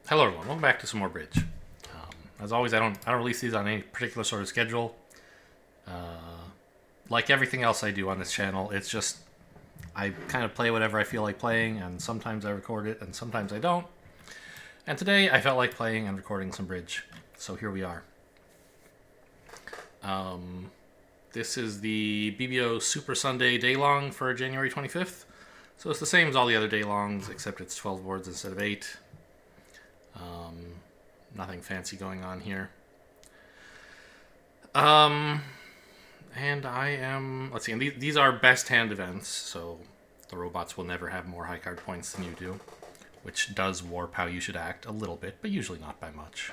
Hello everyone, welcome back to some more bridge. As always, I don't release these on any particular sort of schedule. Like everything else I do on this channel, it's just I kind of play whatever I feel like playing, and sometimes I record it, and sometimes I don't. And today I felt like playing and recording some bridge, so here we are. This is the BBO Super Sunday daylong for January 25th. So it's the same as all the other daylongs, except it's 12 boards instead of 8. Nothing fancy going on here. And I am... Let's see, and these are best hand events, so the robots will never have more high card points than you do, which does warp how you should act a little bit, but usually not by much.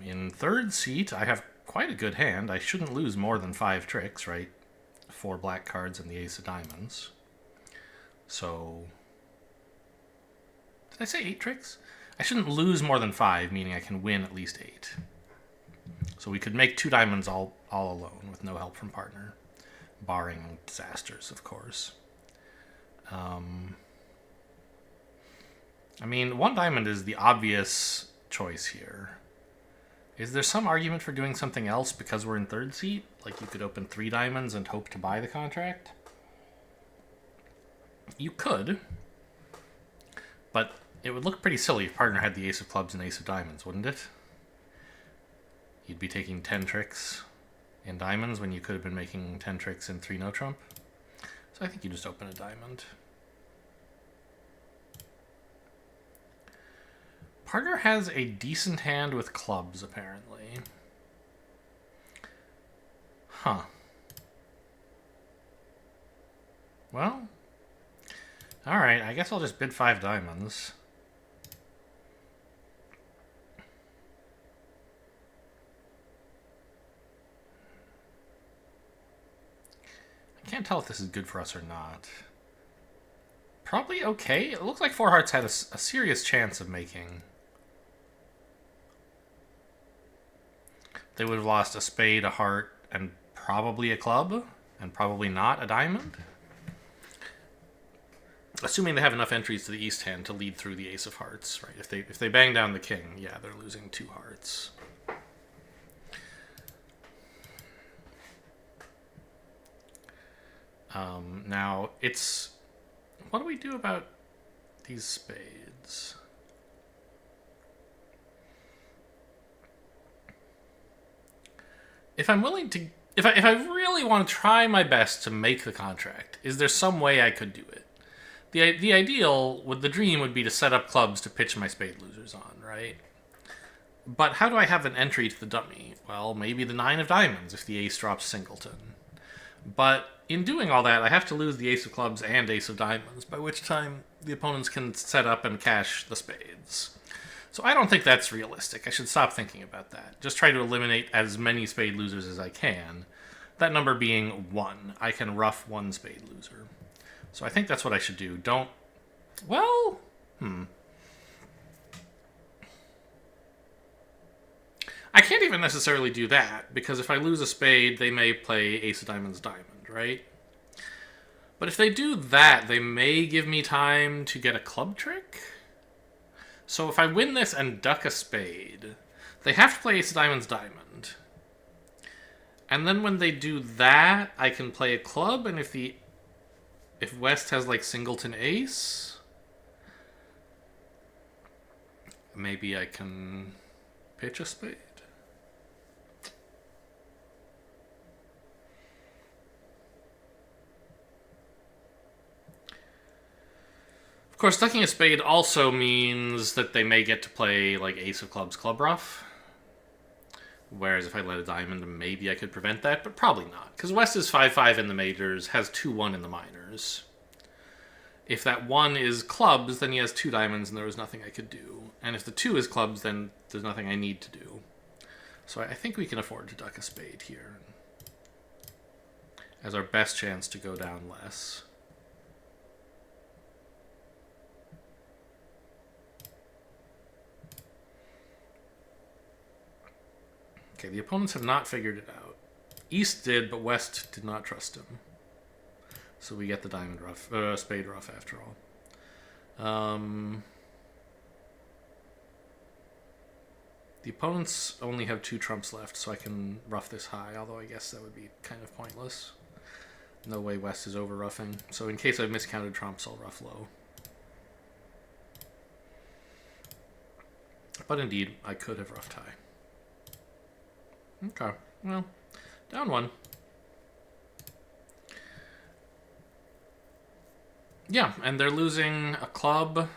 In third seat, I have quite a good hand. I shouldn't lose more than 5 tricks, right? 4 black cards and the ace of diamonds. So... Did I say 8 tricks? I shouldn't lose more than 5, meaning I can win at least 8. So we could make 2 diamonds all alone with no help from partner. Barring disasters, of course. I mean, 1 diamond is the obvious choice here. Is there some argument for doing something else because we're in third seat? Like you could open 3 diamonds and hope to buy the contract? You could. But it would look pretty silly if partner had the ace of clubs and ace of diamonds, wouldn't it? You'd be taking 10 tricks in diamonds when you could have been making 10 tricks in 3 no trump. So I think you just open a diamond. Partner has a decent hand with clubs, apparently. Huh. Well, alright, I guess I'll just bid 5 diamonds. I can't tell if this is good for us or not. Probably okay. It looks like 4 hearts had a serious chance of making. They would have lost a spade, a heart, and probably a club, and probably not a diamond. Assuming they have enough entries to the east hand to lead through the ace of hearts, right? If they bang down the king, yeah, they're losing 2 hearts. Now, it's... What do we do about these spades? If I'm willing to... If I really want to try my best to make the contract, is there some way I could do it? The ideal, with the dream, would be to set up clubs to pitch my spade losers on, right? But how do I have an entry to the dummy? Well, maybe the 9 of diamonds if the ace drops singleton. But in doing all that, I have to lose the ace of clubs and ace of diamonds, by which time the opponents can set up and cash the spades. So I don't think that's realistic. I should stop thinking about that. Just try to eliminate as many spade losers as I can. That number being 1. I can rough 1 spade loser. So I think that's what I should do. Don't... Well... I can't even necessarily do that, because if I lose a spade, they may play ace of diamonds diamond, right? But if they do that, they may give me time to get a club trick? So if I win this and duck a spade, they have to play ace of diamonds diamond. And then when they do that, I can play a club, and if West has like singleton ace, maybe I can pitch a spade. Of course, ducking a spade also means that they may get to play like ace of clubs, club rough. Whereas if I let a diamond, maybe I could prevent that, but probably not. Because West is 5-5 in the majors, has 2-1 in the minors. If that 1 is clubs, then he has 2 diamonds and there was nothing I could do. And if the 2 is clubs, then there's nothing I need to do. So I think we can afford to duck a spade here as our best chance to go down less. Okay, the opponents have not figured it out. East did, but West did not trust him. So we get the diamond rough, spade rough after all. The opponents only have 2 trumps left, so I can rough this high, although I guess that would be kind of pointless. No way West is over roughing. So in case I've miscounted trumps, I'll rough low. But indeed, I could have roughed high. Okay, well, down 1. Yeah, and they're losing a club,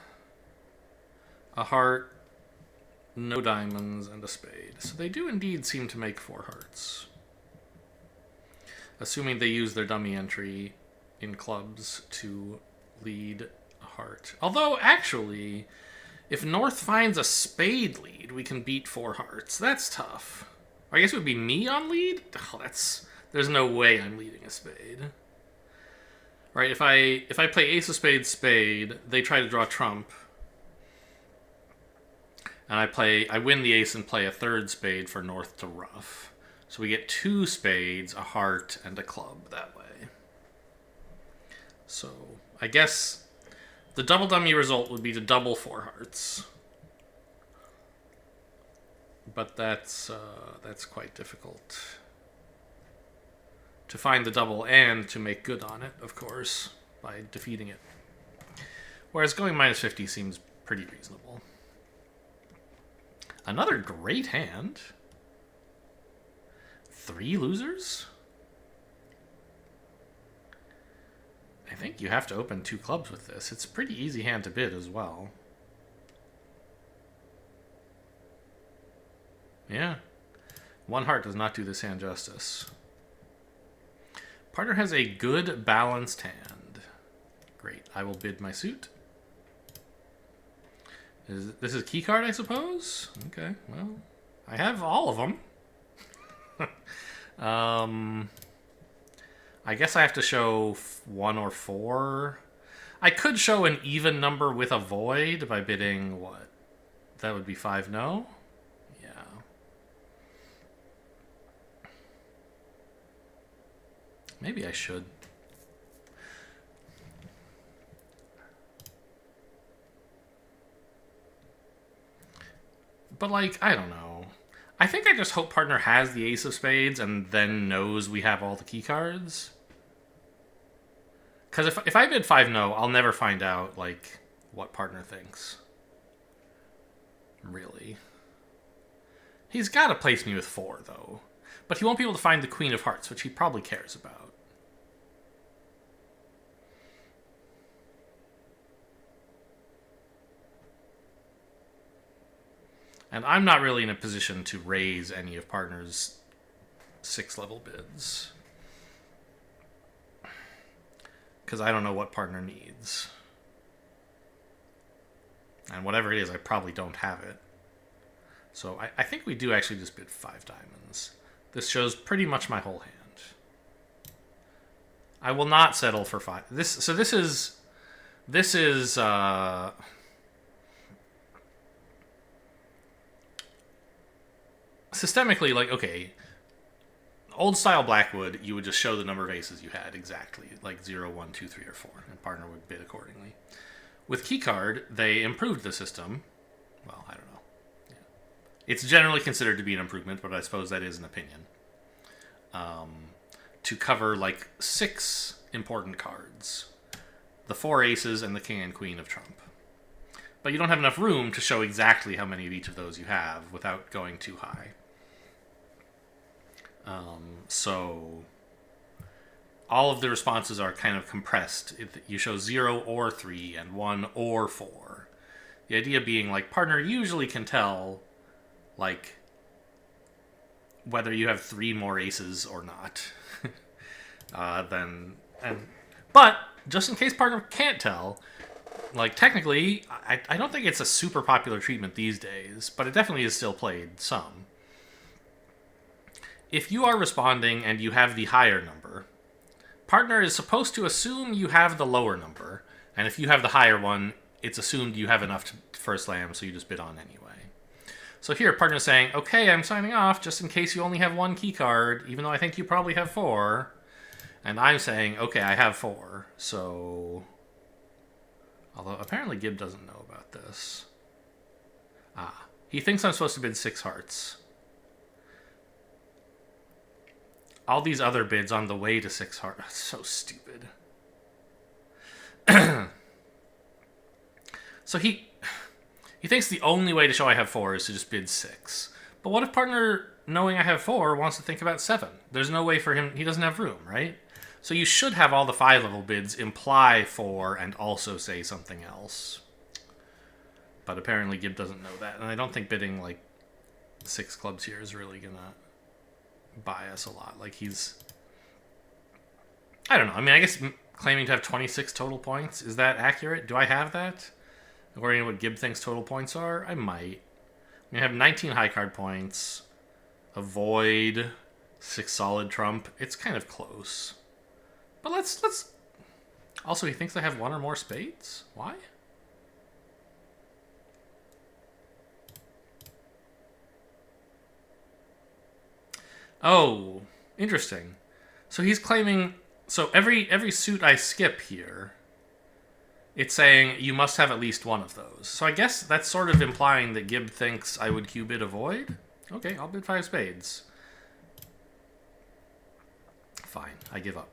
a heart, no diamonds, and a spade. So they do indeed seem to make 4 hearts. Assuming they use their dummy entry in clubs to lead a heart. Although, actually, if North finds a spade lead, we can beat 4 hearts. That's tough. I guess it would be me on lead? Oh, there's no way I'm leading a spade. Right, if I play ace of spades, spade, they try to draw trump. And I win the ace and play a 3rd spade for North to rough. So we get 2 spades, a heart, and a club that way. So I guess the double dummy result would be to double 4 hearts. But that's quite difficult to find the double and to make good on it, of course, by defeating it. Whereas going minus 50 seems pretty reasonable. Another great hand. 3 losers? I think you have to open 2 clubs with this. It's a pretty easy hand to bid as well. Yeah. 1 heart does not do this hand justice. Partner has a good balanced hand. Great. I will bid my suit. This is key card, I suppose? Okay, well, I have all of them. I guess I have to show 1 or 4. I could show an even number with a void by bidding what? That would be 5 no? Yeah. Maybe I should. But, like, I don't know. I think I just hope partner has the ace of spades and then knows we have all the key cards. Because if I bid 5 no, I'll never find out, like, what partner thinks. Really. He's got to place me with 4, though. But he won't be able to find the queen of hearts, which he probably cares about. And I'm not really in a position to raise any of partner's 6-level bids. Because I don't know what partner needs. And whatever it is, I probably don't have it. So I think we do actually just bid 5 diamonds. This shows pretty much my whole hand. I will not settle for 5. This is systemically, like, okay, old style Blackwood, you would just show the number of aces you had exactly, like 0, 1, 2, 3, or 4, and partner would bid accordingly. With keycard, they improved the system. Well, I don't know. Yeah. It's generally considered to be an improvement, but I suppose that is an opinion. To cover, like, 6 important cards. The 4 aces and the king and queen of trump. But you don't have enough room to show exactly how many of each of those you have without going too high. So all of the responses are kind of compressed. You show 0 or 3 and 1 or 4. The idea being, like, partner usually can tell, like, whether you have 3 more aces or not. But just in case partner can't tell, like, technically, I don't think it's a super popular treatment these days, but it definitely is still played some. If you are responding and you have the higher number, partner is supposed to assume you have the lower number, and if you have the higher one, it's assumed you have enough for a slam, so you just bid on anyway. So here, partner is saying, okay, I'm signing off just in case you only have 1 key card, even though I think you probably have 4. And I'm saying, okay, I have 4, so Although apparently Gibb doesn't know about this. Ah, he thinks I'm supposed to bid 6 hearts. All these other bids on the way to 6 hearts. That's so stupid. So he thinks the only way to show I have 4 is to just bid 6. But what if partner, knowing I have 4, wants to think about 7? There's no way for him. He doesn't have room, right? So you should have all the 5-level bids imply 4 and also say something else. But apparently Gibb doesn't know that. And I don't think bidding, like, 6 clubs here is really going to buy us a lot. Like, he's... I don't know. I mean, I guess claiming to have 26 total points, is that accurate? Do I have that? According to what Gibb thinks total points are? I might. I have 19 high card points, a void, 6 solid trump. It's kind of close. But let's... Also, he thinks I have 1 or more spades? Why? Oh, interesting. So he's claiming... So every suit I skip here, it's saying you must have at least 1 of those. So I guess that's sort of implying that Gibb thinks I would Q bid a void? Okay, I'll bid 5 spades. Fine, I give up.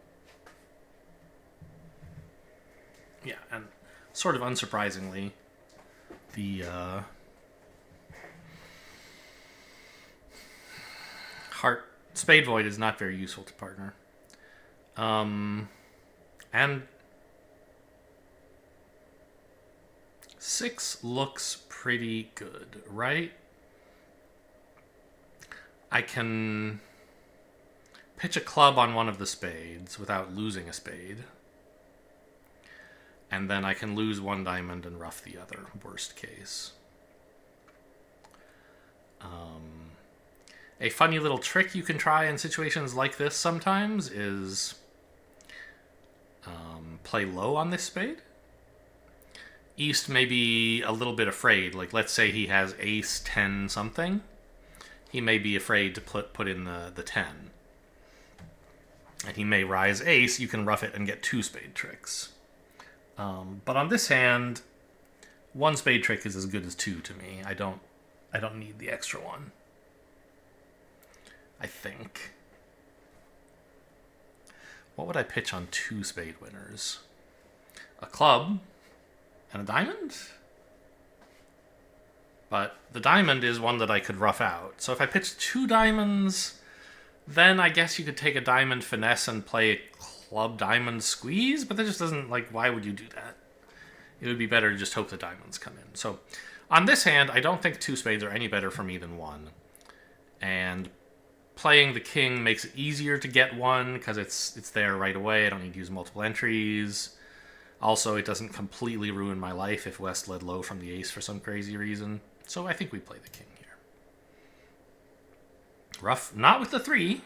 Yeah, and sort of unsurprisingly, the heart spade void is not very useful to partner. And 6 looks pretty good, right? I can pitch a club on one of the spades without losing a spade. And then I can lose 1 diamond and ruff the other, worst case. A funny little trick you can try in situations like this sometimes is play low on this spade. East may be a little bit afraid. Like, let's say he has ace 10 something. He may be afraid to put in the 10. And he may rise ace. You can ruff it and get 2 spade tricks. But on this hand, 1 spade trick is as good as 2 to me. I don't need the extra 1. I think. What would I pitch on 2 spade winners? A club and a diamond? But the diamond is one that I could ruff out. So if I pitch 2 diamonds, then I guess you could take a diamond finesse and play a club diamond squeeze, but that just doesn't, like, why would you do that? It would be better to just hope the diamonds come in. So on this hand, I don't think 2 spades are any better for me than 1. And playing the king makes it easier to get 1 because it's there right away. I don't need to use multiple entries. Also, it doesn't completely ruin my life if West led low from the ace for some crazy reason. So I think we play the king here. Rough, not with the 3.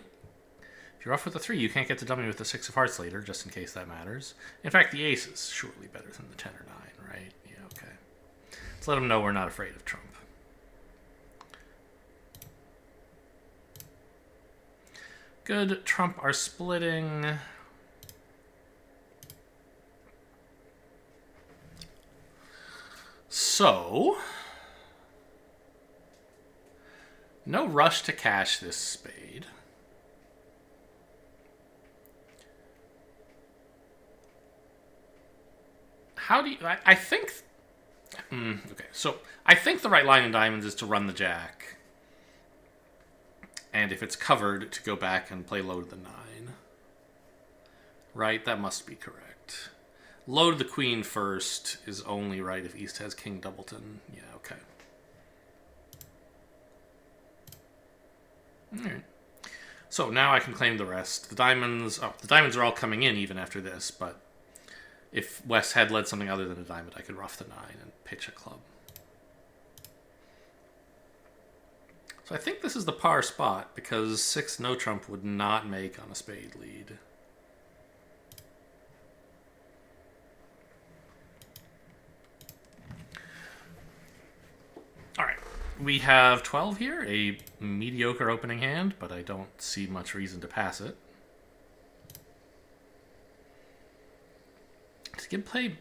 If you're rough with the 3, you can't get to dummy with the 6 of hearts later, just in case that matters. In fact, the ace is surely better than the 10 or 9, right? Yeah, okay. Let's let them know we're not afraid of trump. Good, trump are splitting. So, no rush to cash this spade. How do you... I think... okay, so I think the right line in diamonds is to run the jack. And if it's covered, to go back and play low to the 9. Right? That must be correct. Low to the queen first is only right if East has king doubleton. Yeah, okay. Alright. So now I can claim the rest. The diamonds are all coming in even after this, but if West had led something other than a diamond, I could ruff the 9 and pitch a club. So I think this is the par spot, because 6 no trump would not make on a spade lead. Alright, we have 12 here, a mediocre opening hand, but I don't see much reason to pass it. Does Gibb play...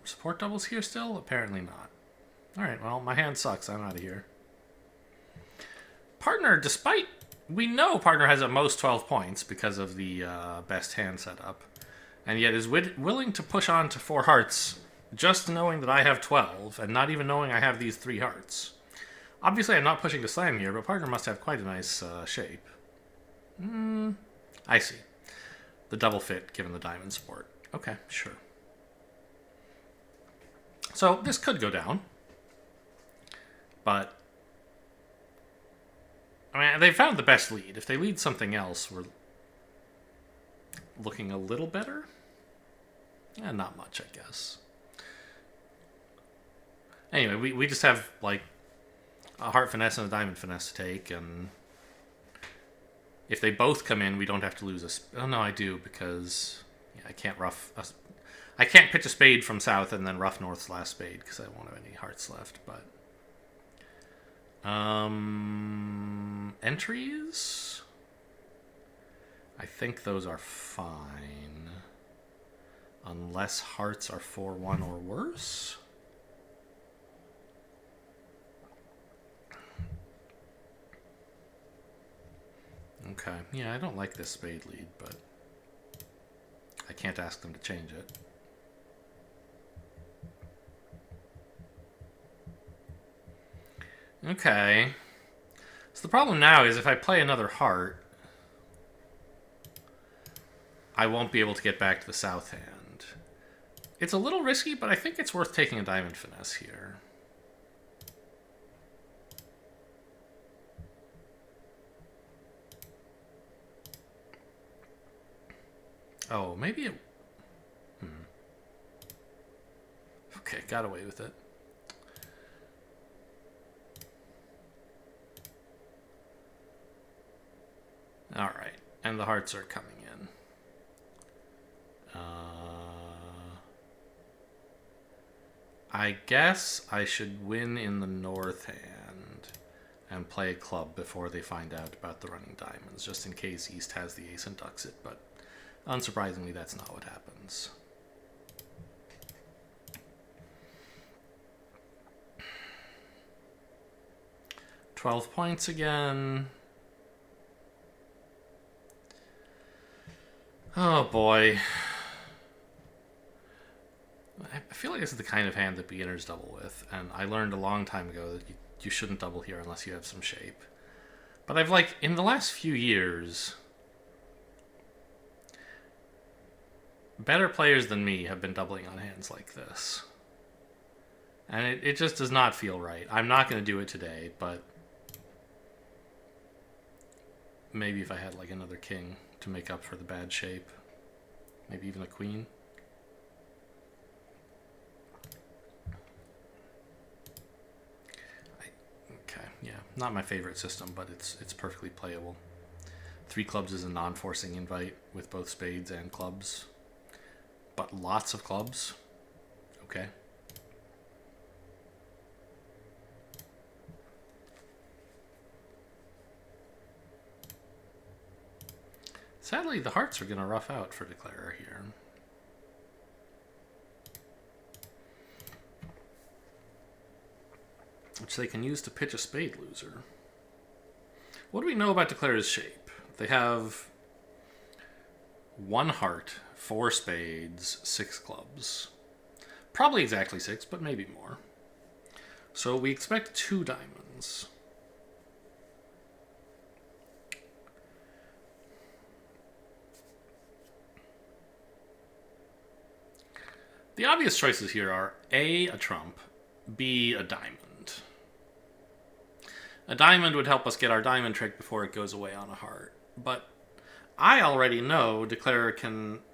support doubles here still? Apparently not. Alright, well, my hand sucks. I'm out of here. Partner, despite... We know partner has at most 12 points because of the best hand setup. And yet is willing to push on to 4 hearts just knowing that I have 12 and not even knowing I have these 3 hearts. Obviously, I'm not pushing to slam here, but partner must have quite a nice shape. I see. The double fit given the diamond support. Okay, sure. So this could go down. But I mean, they found the best lead. If they lead something else, we're looking a little better. Yeah, not much, I guess. Anyway, we just have, like, a heart finesse and a diamond finesse to take, and if they both come in, we don't have to lose a... Oh, no, I do, because I can't I can't pitch a spade from south and then rough north's last spade, because I won't have any hearts left, but... Entries? I think those are fine. Unless hearts are 4-1 or worse? Okay, yeah, I don't like this spade lead, but I can't ask them to change it. Okay. So the problem now is if I play another heart, I won't be able to get back to the south hand. It's a little risky, but I think it's worth taking a diamond finesse here. Oh, maybe it... Okay, got away with it. Alright, and the hearts are coming in. I guess I should win in the north hand and play a club before they find out about the running diamonds, just in case East has the ace and ducks it, but unsurprisingly, that's not what happens. $12 points again. Oh boy. I feel like this is the kind of hand that beginners double with, and I learned a long time ago that you shouldn't double here unless you have some shape. But I've, like, in the last few years, better players than me have been doubling on hands like this. And it just does not feel right. I'm not going to do it today, but maybe if I had, like, another king to make up for the bad shape. Maybe even a queen. Okay, yeah. Not my favorite system, but it's perfectly playable. 3 clubs is a non-forcing invite with both spades and clubs. But lots of clubs. Okay. Sadly, the hearts are going to rough out for Declarer here. Which they can use to pitch a spade loser. What do we know about Declarer's shape? They have 1 heart, 4 spades, 6 clubs. Probably exactly 6, but maybe more. So we expect 2 diamonds. The obvious choices here are A, a trump, B, a diamond. A diamond would help us get our diamond trick before it goes away on a heart. But I already know Declarer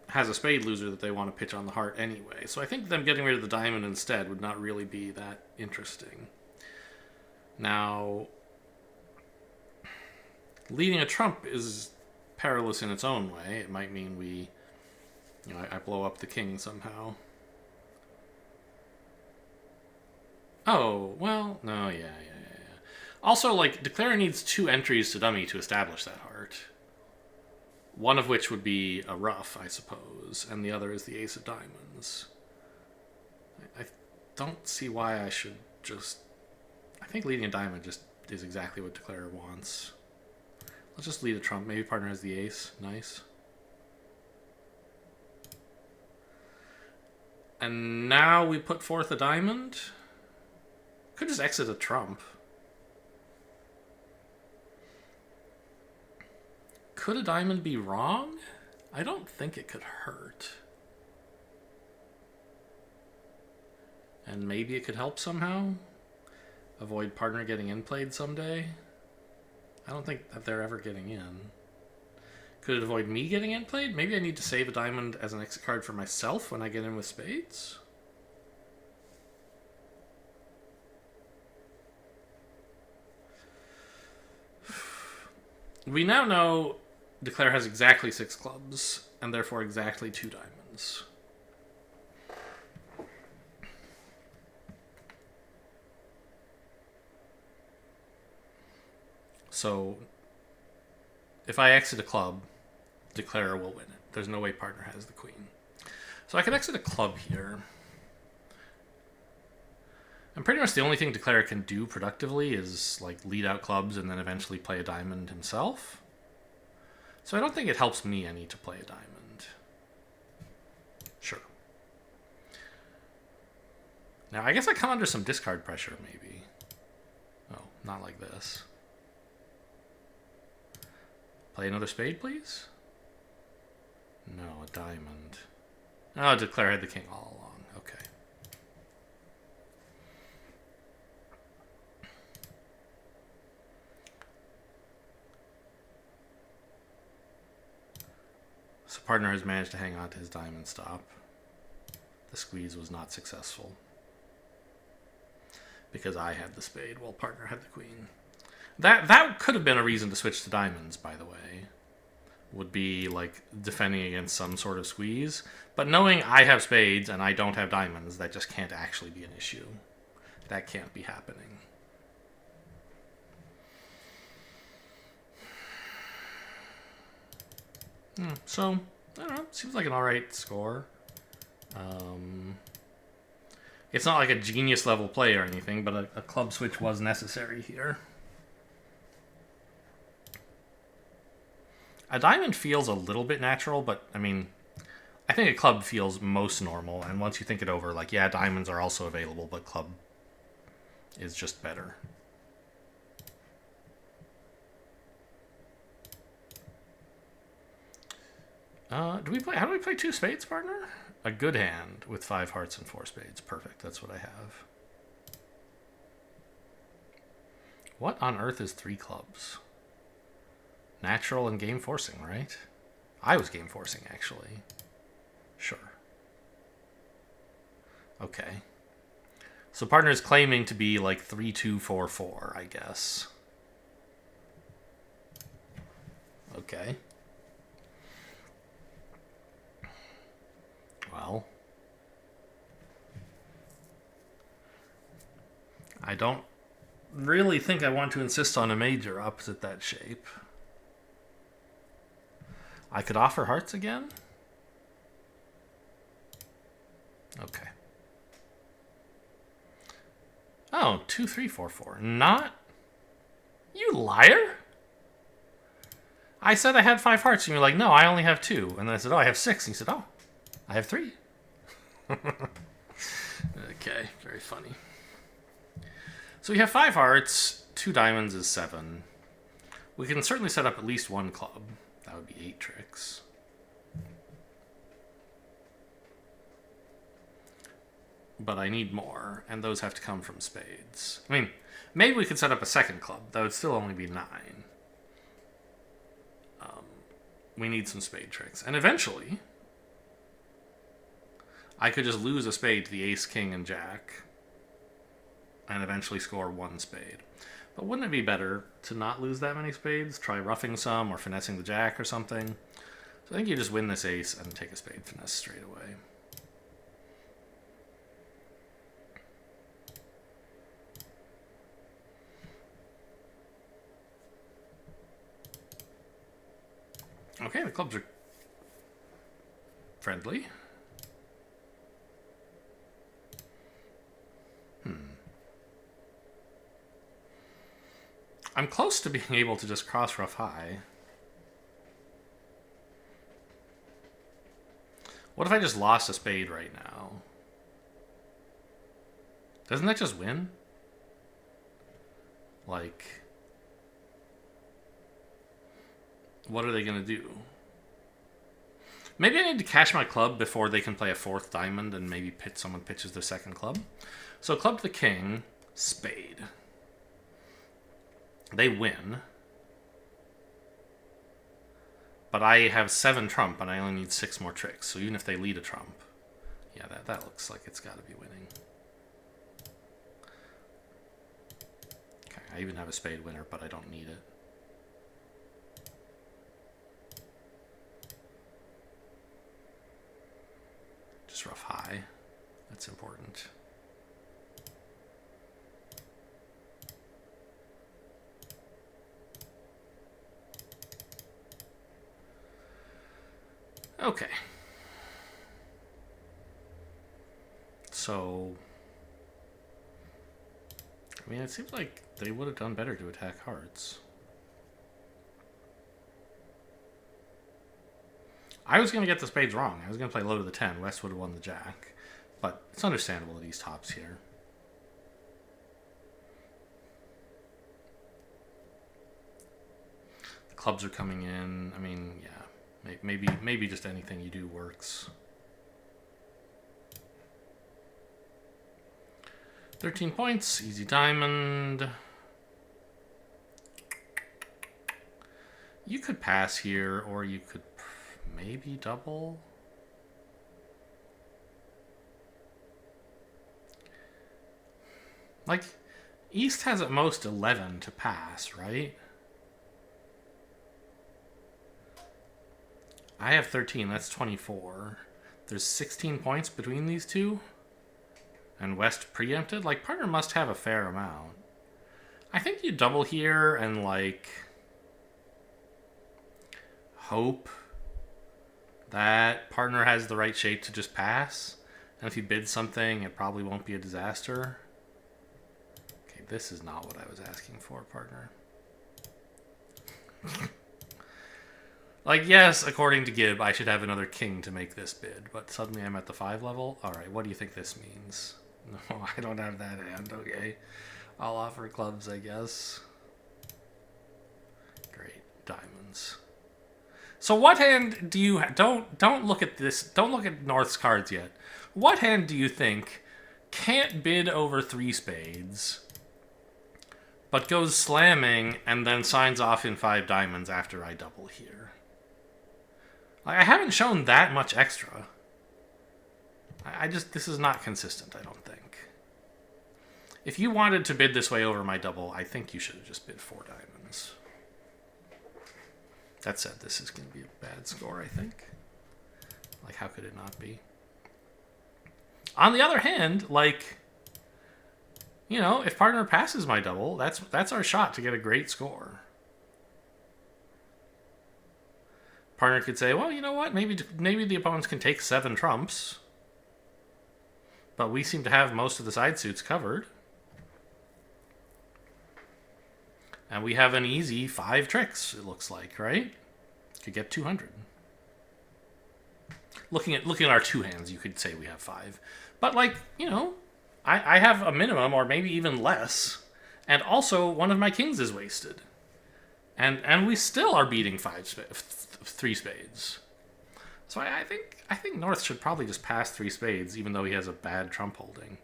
has a spade loser that they want to pitch on the heart anyway. So I think them getting rid of the diamond instead would not really be that interesting. Now, leading a trump is perilous in its own way. It might mean I blow up the king somehow. Oh, well, no, yeah. Also, like, Declarer needs 2 entries to dummy to establish that heart. One of which would be a ruff, I suppose, and the other is the ace of diamonds. I don't see why I should just... I think leading a diamond just is exactly what Declarer wants. Let's just lead a trump. Maybe partner has the ace. Nice. And now we put forth a diamond. Could just exit a trump. Could a diamond be wrong? I don't think it could hurt. And maybe it could help somehow? Avoid partner getting in played someday? I don't think that they're ever getting in. Could it avoid me getting in played? Maybe I need to save a diamond as an exit card for myself when I get in with spades? We now know Declare has exactly 6 clubs, and therefore exactly 2 diamonds. So, if I exit a club, Declarer will win it. There's no way partner has the queen. So I can exit a club here. And pretty much the only thing Declarer can do productively is like lead out clubs and then eventually play a diamond himself. So I don't think it helps me any to play a diamond. Sure. Now I guess I come under some discard pressure maybe. Oh, not like this. Play another spade, please? No, a diamond. Oh, Declare had the king all along. Okay. So partner has managed to hang on to his diamond stop. The squeeze was not successful. Because I had the spade while partner had the queen. That could have been a reason to switch to diamonds, by the way. Would be like defending against some sort of squeeze. But knowing I have spades and I don't have diamonds, that just can't actually be an issue. That can't be happening. So, I don't know. Seems like an alright score. It's not like a genius level play or anything, but a club switch was necessary here. A diamond feels a little bit natural, but I mean, I think a club feels most normal. And once you think it over, like, yeah, diamonds are also available, but club is just better. How do we play 2 spades, partner? A good hand with 5 hearts and 4 spades. Perfect. That's what I have. What on earth is 3 clubs? Natural and game forcing, right? I was game forcing, actually. Sure. Okay. So partner is claiming to be like 3-2-4-4, I guess. Okay. Well, I don't really think I want to insist on a major opposite that shape. I could offer hearts again? Okay. Oh, 2-3-4-4. Not... You liar! I said I had 5 hearts, and you're like, no, I only have 2. And then I said, oh, I have 6. And you said, oh, I have 3. Okay, very funny. So we have 5 hearts, 2 diamonds is 7. We can certainly set up at least 1 club. That would be 8 tricks. But I need more, and those have to come from spades. I mean, maybe we could set up a second club. That would still only be 9. We need some spade tricks. And eventually, I could just lose a spade to the ace, king, and jack, and eventually score 1 spade. But wouldn't it be better to not lose that many spades? Try roughing some or finessing the jack or something. So I think you just win this ace and take a spade finesse straight away. Okay, the clubs are friendly. I'm close to being able to just cross rough high. What if I just lost a spade right now? Doesn't that just win? Like, what are they going to do? Maybe I need to cash my club before they can play a fourth diamond and maybe someone pitches their second club. So club to the king, spade. They win. But I have 7 trump and I only need 6 more tricks. So even if they lead a trump, yeah, that looks like it's got to be winning. Okay, I even have a spade winner, but I don't need it. Just rough high. That's important. Okay. So, I mean, it seems like they would have done better to attack hearts. I was going to get the spades wrong. I was going to play low to the 10. West would have won the jack. But it's understandable that he's tops here. The clubs are coming in. I mean, yeah. Maybe just anything you do works. 13 points. Easy diamond. You could pass here, or you could maybe double. Like, East has at most 11 to pass, right? I have 13, that's 24. There's 16 points between these two. And West preempted? Like, partner must have a fair amount. I think you double here and, like, hope that partner has the right shape to just pass. And if he bids something, it probably won't be a disaster. Okay, this is not what I was asking for, partner. Like, yes, according to Gibb, I should have another king to make this bid, but suddenly I'm at the 5 level? Alright, what do you think this means? No, I don't have that hand, okay. I'll offer clubs, I guess. Great, diamonds. So what hand do you... Don't look at this, don't look at North's cards yet. What hand do you think can't bid over 3 spades, but goes slamming and then signs off in 5 diamonds after I double here? I haven't shown that much extra. This is not consistent, I don't think. If you wanted to bid this way over my double, I think you should have just bid 4 diamonds. That said, this is going to be a bad score, I think. Like, how could it not be? On the other hand, like, you know, if partner passes my double, that's our shot to get a great score. Partner could say, well, you know what? Maybe the opponents can take 7 trumps. But we seem to have most of the side suits covered. And we have an easy 5 tricks, it looks like, right? Could get 200. Looking at our 2 hands, you could say we have 5. But, like, you know, I have a minimum or maybe even less. And also, one of my kings is wasted. And we still are beating 3 spades. So I think North should probably just pass 3 spades, even though he has a bad trump holding.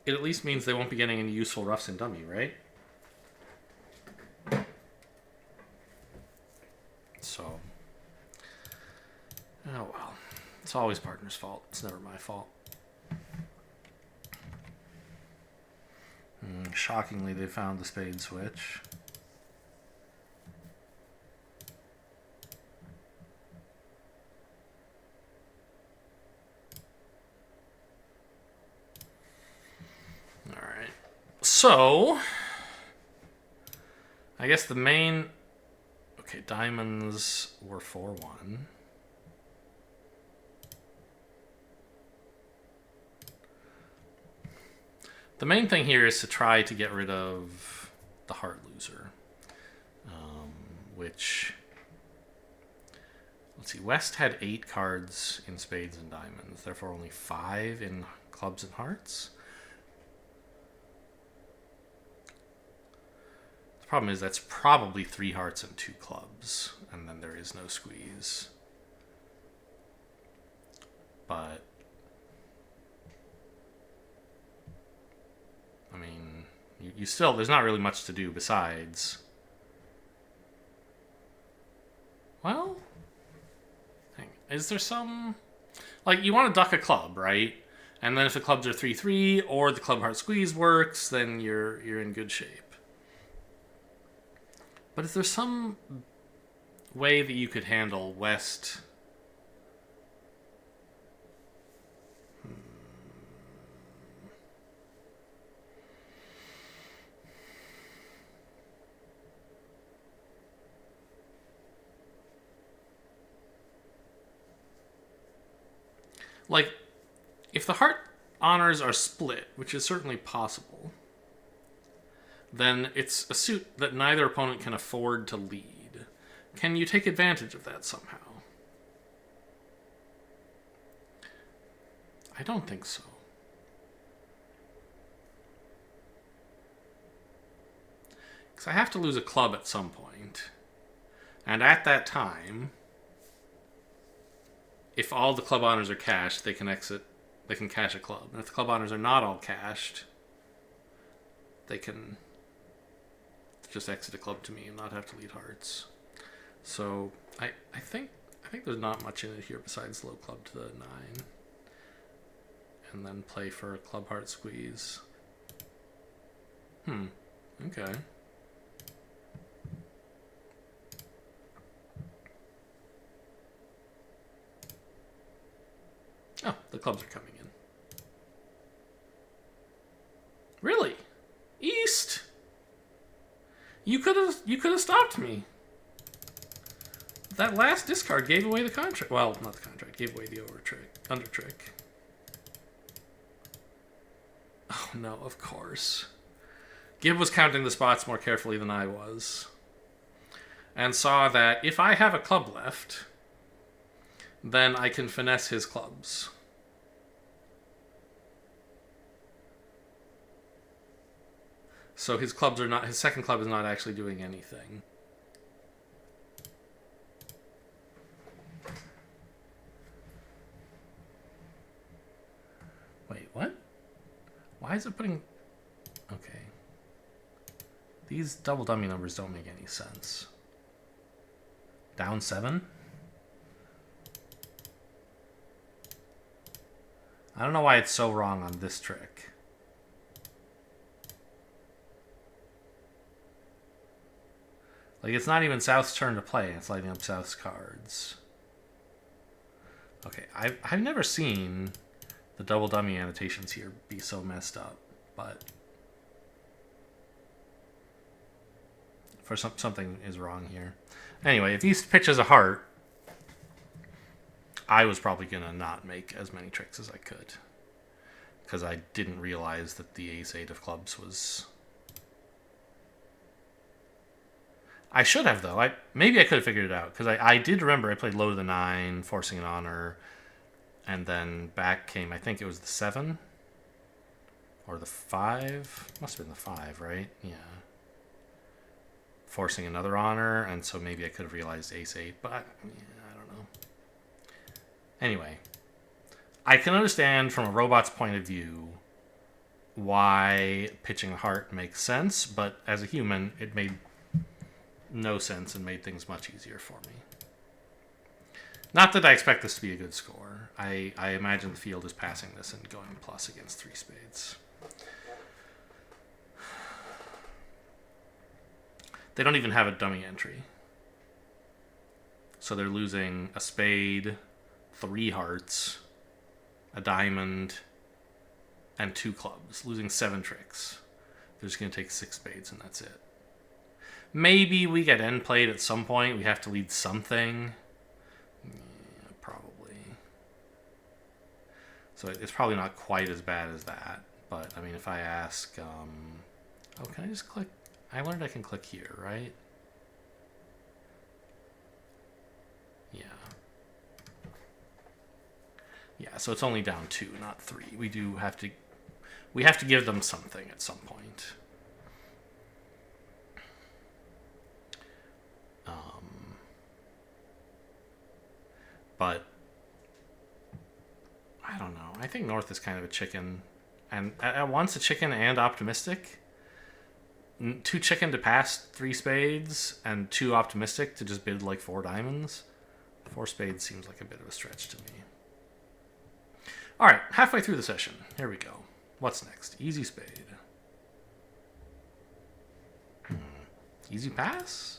It at least means they won't be getting any useful roughs in dummy, right? So, oh well. It's always partner's fault. It's never my fault. Shockingly, they found the spade switch. Alright. So, I guess the main... Okay, diamonds were 4-1. The main thing here is to try to get rid of the heart loser, which, let's see, West had 8 cards in spades and diamonds, therefore only 5 in clubs and hearts. The problem is that's probably 3 hearts and 2 clubs, and then there is no squeeze. But I mean, you still, there's not really much to do besides. Well, is there some, like, you want to duck a club, right? And then if the clubs are 3-3 or the club heart squeeze works, then you're in good shape. But is there some way that you could handle West? Like, if the heart honors are split, which is certainly possible, then it's a suit that neither opponent can afford to lead. Can you take advantage of that somehow? I don't think so. Because I have to lose a club at some point. And at that time, if all the club honors are cashed, they can exit. They can cash a club. And if the club honors are not all cashed, they can just exit a club to me and not have to lead hearts. So I think there's not much in it here besides low club to the 9, and then play for a club heart squeeze. Okay. Oh, the clubs are coming in. Really? East? You could have stopped me. That last discard gave away the contract. Well, not the contract. Gave away the under trick. Oh no, of course. Gibb was counting the spots more carefully than I was, and saw that if I have a club left, then I can finesse his clubs. So his second club is not actually doing anything. Wait, what? Why is it putting... Okay. These double dummy numbers don't make any sense. Down 7? I don't know why it's so wrong on this trick. Like, it's not even South's turn to play. It's lighting up South's cards. Okay, I've never seen the double dummy annotations here be so messed up, but for something is wrong here. Anyway, if East pitches a heart, I was probably gonna not make as many tricks as I could, because I didn't realize that the ace-8 of clubs was... I should have, though. Maybe I could have figured it out, because I did remember I played low to the 9, forcing an honor, and then back came, I think it was the 7? Or the 5? Must have been the 5, right? Yeah. Forcing another honor, and so maybe I could have realized ace-8, but I don't know. Anyway, I can understand from a robot's point of view why pitching a heart makes sense, but as a human, it made no sense and made things much easier for me. Not that I expect this to be a good score. I imagine the field is passing this and going plus against 3 spades. They don't even have a dummy entry. So they're losing a spade, 3 hearts, a diamond, and 2 clubs. Losing 7 tricks. They're just going to take 6 spades and that's it. Maybe we get end played at some point. We have to lead something. Yeah, probably. So it's probably not quite as bad as that, But, I mean, if I ask... oh, can I just click... I learned I can click here, right? Yeah. Yeah, so it's only down 2, not 3. We do have to... We have to give them something at some point. But... I don't know. I think North is kind of a chicken. And at once a chicken and optimistic. 2 chicken to pass 3 spades, and 2 optimistic to just bid like 4 diamonds. 4 spades seems like a bit of a stretch to me. Alright, halfway through the session. Here we go. What's next? Easy spade. Easy pass?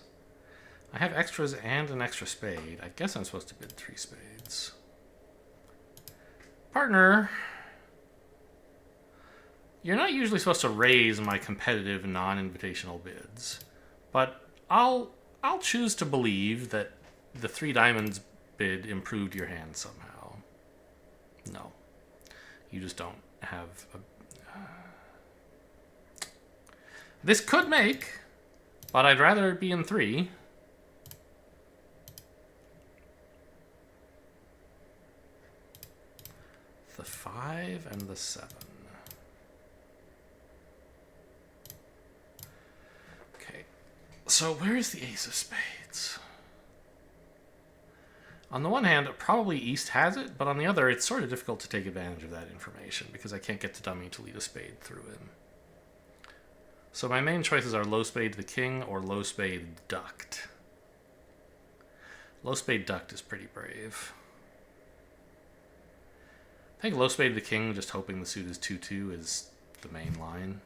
I have extras and an extra spade. I guess I'm supposed to bid 3 spades. Partner, you're not usually supposed to raise my competitive non-invitational bids, but I'll choose to believe that the 3 diamonds bid improved your hand somehow. No. You just don't have a... This could make, but I'd rather it be in 3. The 5 and the 7. Okay. So where's the ace of spades? On the one hand, probably East has it, but on the other, it's sort of difficult to take advantage of that information because I can't get the dummy to lead a spade through him. So my main choices are low spade to the king or low spade ducked. Low spade ducked is pretty brave. I think low spade to the king, just hoping the suit is 2-2, is the main line.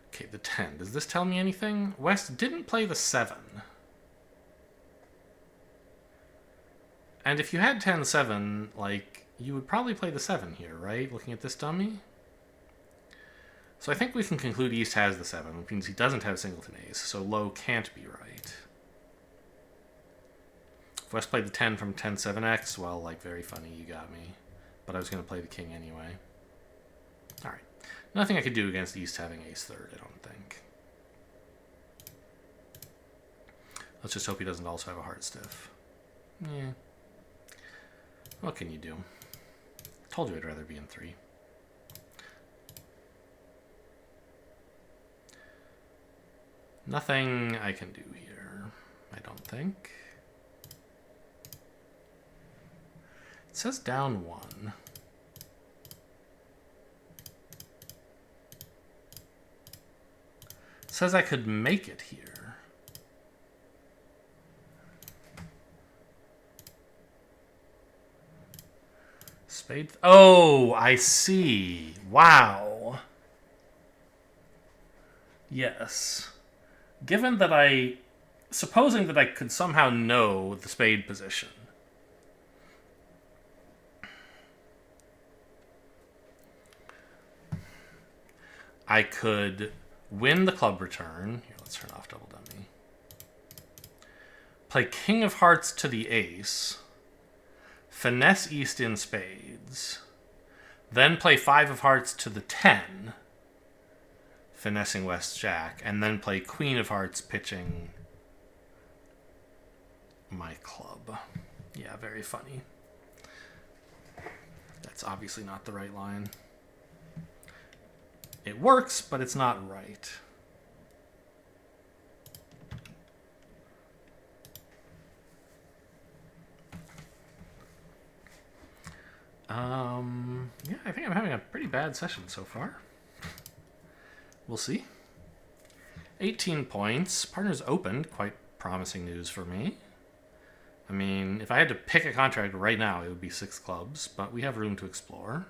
Okay, the 10. Does this tell me anything? West didn't play the 7. And if you had 10-7, like, you would probably play the 7 here, right? Looking at this dummy? So I think we can conclude East has the 7, which means he doesn't have singleton ace, so low can't be right. If West played the 10 from 10-7x, well, like, very funny, you got me. But I was going to play the king anyway. Alright. Nothing I could do against East having ace third, I don't think. Let's just hope he doesn't also have a heart stiff. Yeah. What can you do? Told you I'd rather be in 3. Nothing I can do here, I don't think. It says down 1. It says I could make it here. Spade. Oh, I see. Wow. Yes. Given that supposing that I could somehow know the spade position. I could win the club return. Here, let's turn off double dummy. Play king of hearts to the ace. Finesse East in spades. Then play 5 of hearts to the 10. Finessing West Jack, and then play Queen of Hearts pitching my club. Yeah, very funny. That's obviously not the right line. It works, but it's not right. Yeah, I think I'm having a pretty bad session so far. We'll see. 18 points. Partners opened. Quite promising news for me. I mean, if I had to pick a contract right now, it would be 6 clubs, but we have room to explore.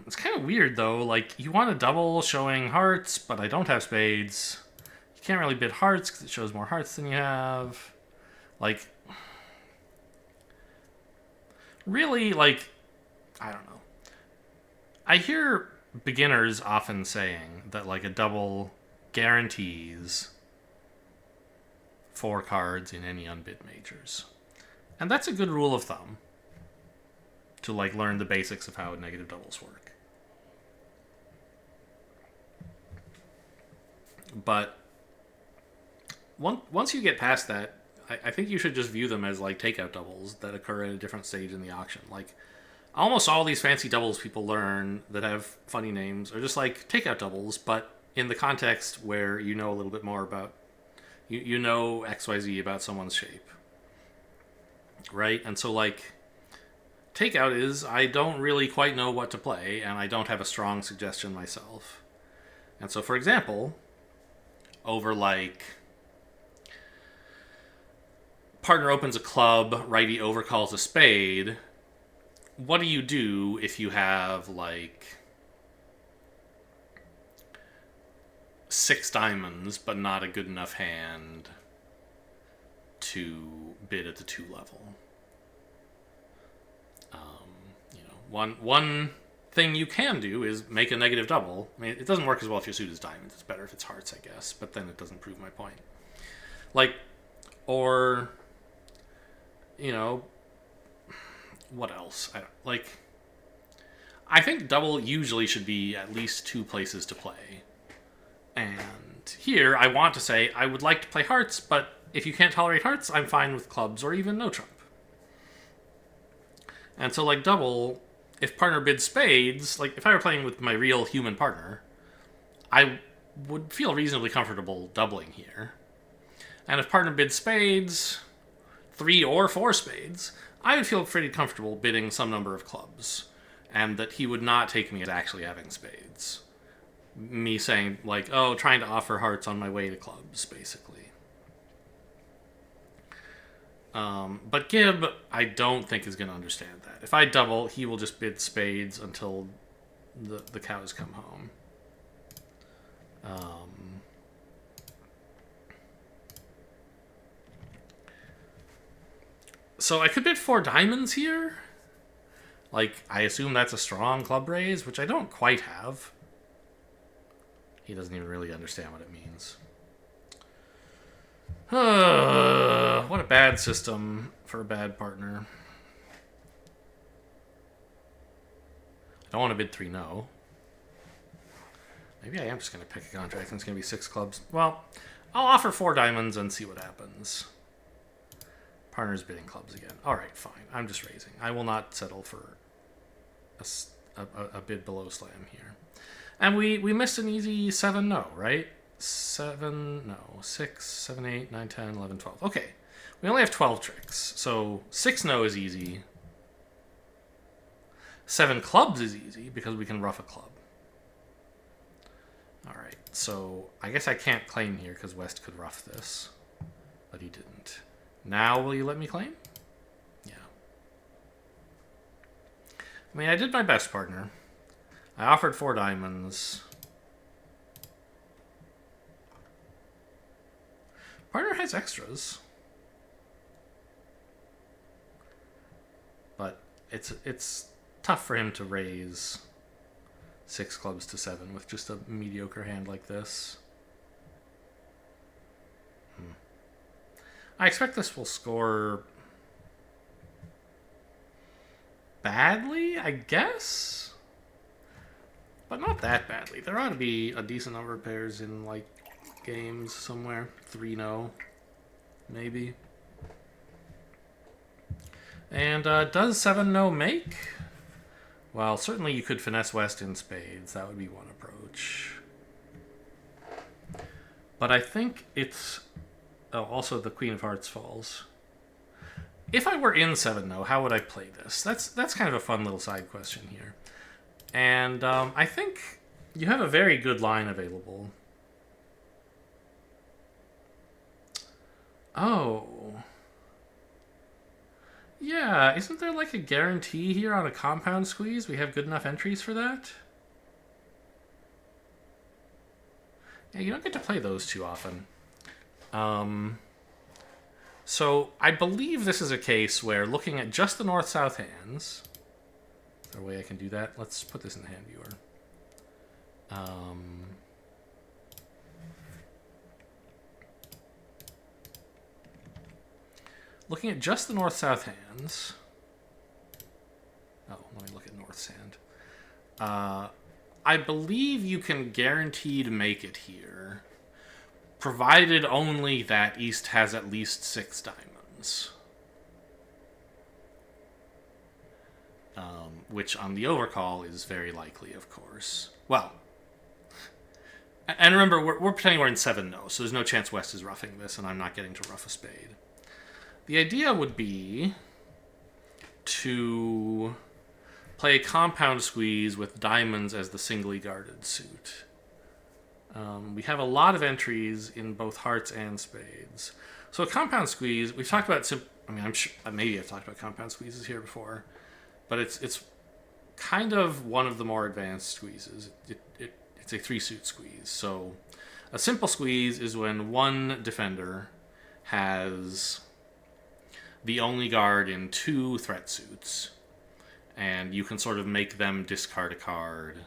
It's kind of weird, though. Like, you want a double showing hearts, but I don't have spades. You can't really bid hearts because it shows more hearts than you have. Like, really, like, I don't know. I hear beginners often saying that, like, a double guarantees 4 cards in any unbid majors. And that's a good rule of thumb to like learn the basics of how negative doubles work. But once you get past that, I think you should just view them as like takeout doubles that occur at a different stage in the auction. Like almost all these fancy doubles people learn that have funny names are just like takeout doubles, but in the context where you know a little bit more about, you know XYZ about someone's shape. Right? And so like takeout is, I don't really quite know what to play, and I don't have a strong suggestion myself. And so for example, over like partner opens a club, righty overcalls a spade, what do you do if you have like 6 diamonds but not a good enough hand to bid at the 2 level? One thing you can do is make a negative double. I mean, it doesn't work as well if your suit is diamonds. It's better if it's hearts, I guess. But then it doesn't prove my point. Like, or, what else? I think double usually should be at least 2 places to play. And here, I want to say, I would like to play hearts, but if you can't tolerate hearts, I'm fine with clubs or even no trump. And so, like, double, if partner bids spades, like, if I were playing with my real human partner, I would feel reasonably comfortable doubling here. And if partner bids spades, 3 or 4 spades, I would feel pretty comfortable bidding some number of clubs, and that he would not take me as actually having spades. Me saying, like, oh, trying to offer hearts on my way to clubs, basically. But Gibb, I don't think is going to understand that. If I double, he will just bid spades until the cows come home. So I could bid 4 diamonds here. Like, I assume that's a strong club raise, which I don't quite have. He doesn't even really understand what it means. What a bad system for a bad partner. I don't want to bid 3 no. Maybe I am just going to pick a contract and it's going to be 6 clubs. Well, I'll offer 4 diamonds and see what happens. Partner's bidding clubs again. Alright, fine. I'm just raising. I will not settle for a bid below slam here. And we missed an easy 7 no, right? 7, no, 6, 7, 8, 9, 10, 11, 12. Okay, we only have 12 tricks, so 6 no is easy. 7 clubs is easy because we can rough a club. Alright, so I guess I can't claim here because West could rough this, but he didn't. Now will you let me claim? Yeah. I mean, I did my best, partner. I offered 4 diamonds. Partner has extras. But it's tough for him to raise 6 clubs to 7 with just a mediocre hand like this. I expect this will score badly, I guess? But not that badly. There ought to be a decent number of pairs in, like, games somewhere. 3 no, maybe. And does 7 no make? Well, certainly you could finesse West in spades. That would be one approach. But I think it's... Oh, also the Queen of Hearts falls. If I were in 7 no, how would I play this? That's kind of a fun little side question here. And I think you have a very good line available. Oh. Yeah, isn't there like a guarantee here on a compound squeeze? We have good enough entries for that? Yeah, you don't get to play those too often. So I believe this is a case where looking at just the north-south hands... Is there a way I can do that? Let's put this in the hand viewer. Looking at just the north-south hands. Oh, let me look at north's hand. I believe you can guarantee to make it here, provided only that east has at least 6 diamonds. Which on the overcall is very likely, of course. Well, and remember, we're pretending we're in 7-no, so there's no chance West is roughing this, and I'm not getting to rough a spade. The idea would be to play a compound squeeze with diamonds as the singly guarded suit. We have a lot of entries in both hearts and spades. So a compound squeeze, we've talked about, I'm sure, maybe I've talked about compound squeezes here before, but it's kind of one of the more advanced squeezes. It's a 3-suit squeeze. So a simple squeeze is when one defender has the only guard in 2 threat suits, and you can sort of make them discard a card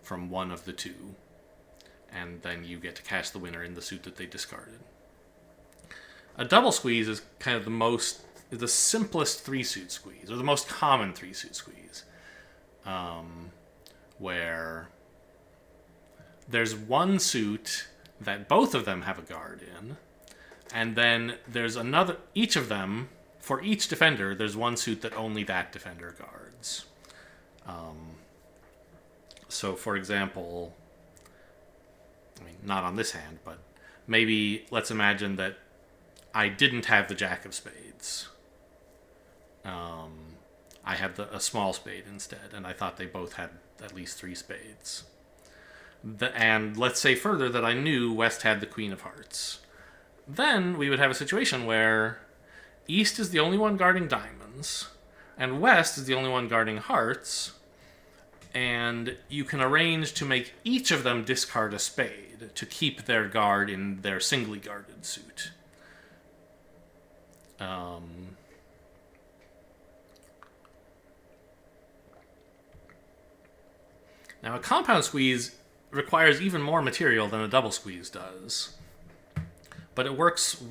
from one of the 2, and then you get to cash the winner in the suit that they discarded. A double squeeze is kind of the simplest 3-suit squeeze, or the most common 3-suit squeeze, where there's one suit that both of them have a guard in, and then there's another, each of them, for each defender, there's one suit that only that defender guards. So, for example, not on this hand, but maybe let's imagine that I didn't have the Jack of Spades. I had a small spade instead, and I thought they both had at least 3 spades. And let's say further that I knew West had the Queen of Hearts. Then we would have a situation where East is the only one guarding diamonds, and West is the only one guarding hearts, and you can arrange to make each of them discard a spade to keep their guard in their singly guarded suit. Now, a compound squeeze requires even more material than a double squeeze does. But it works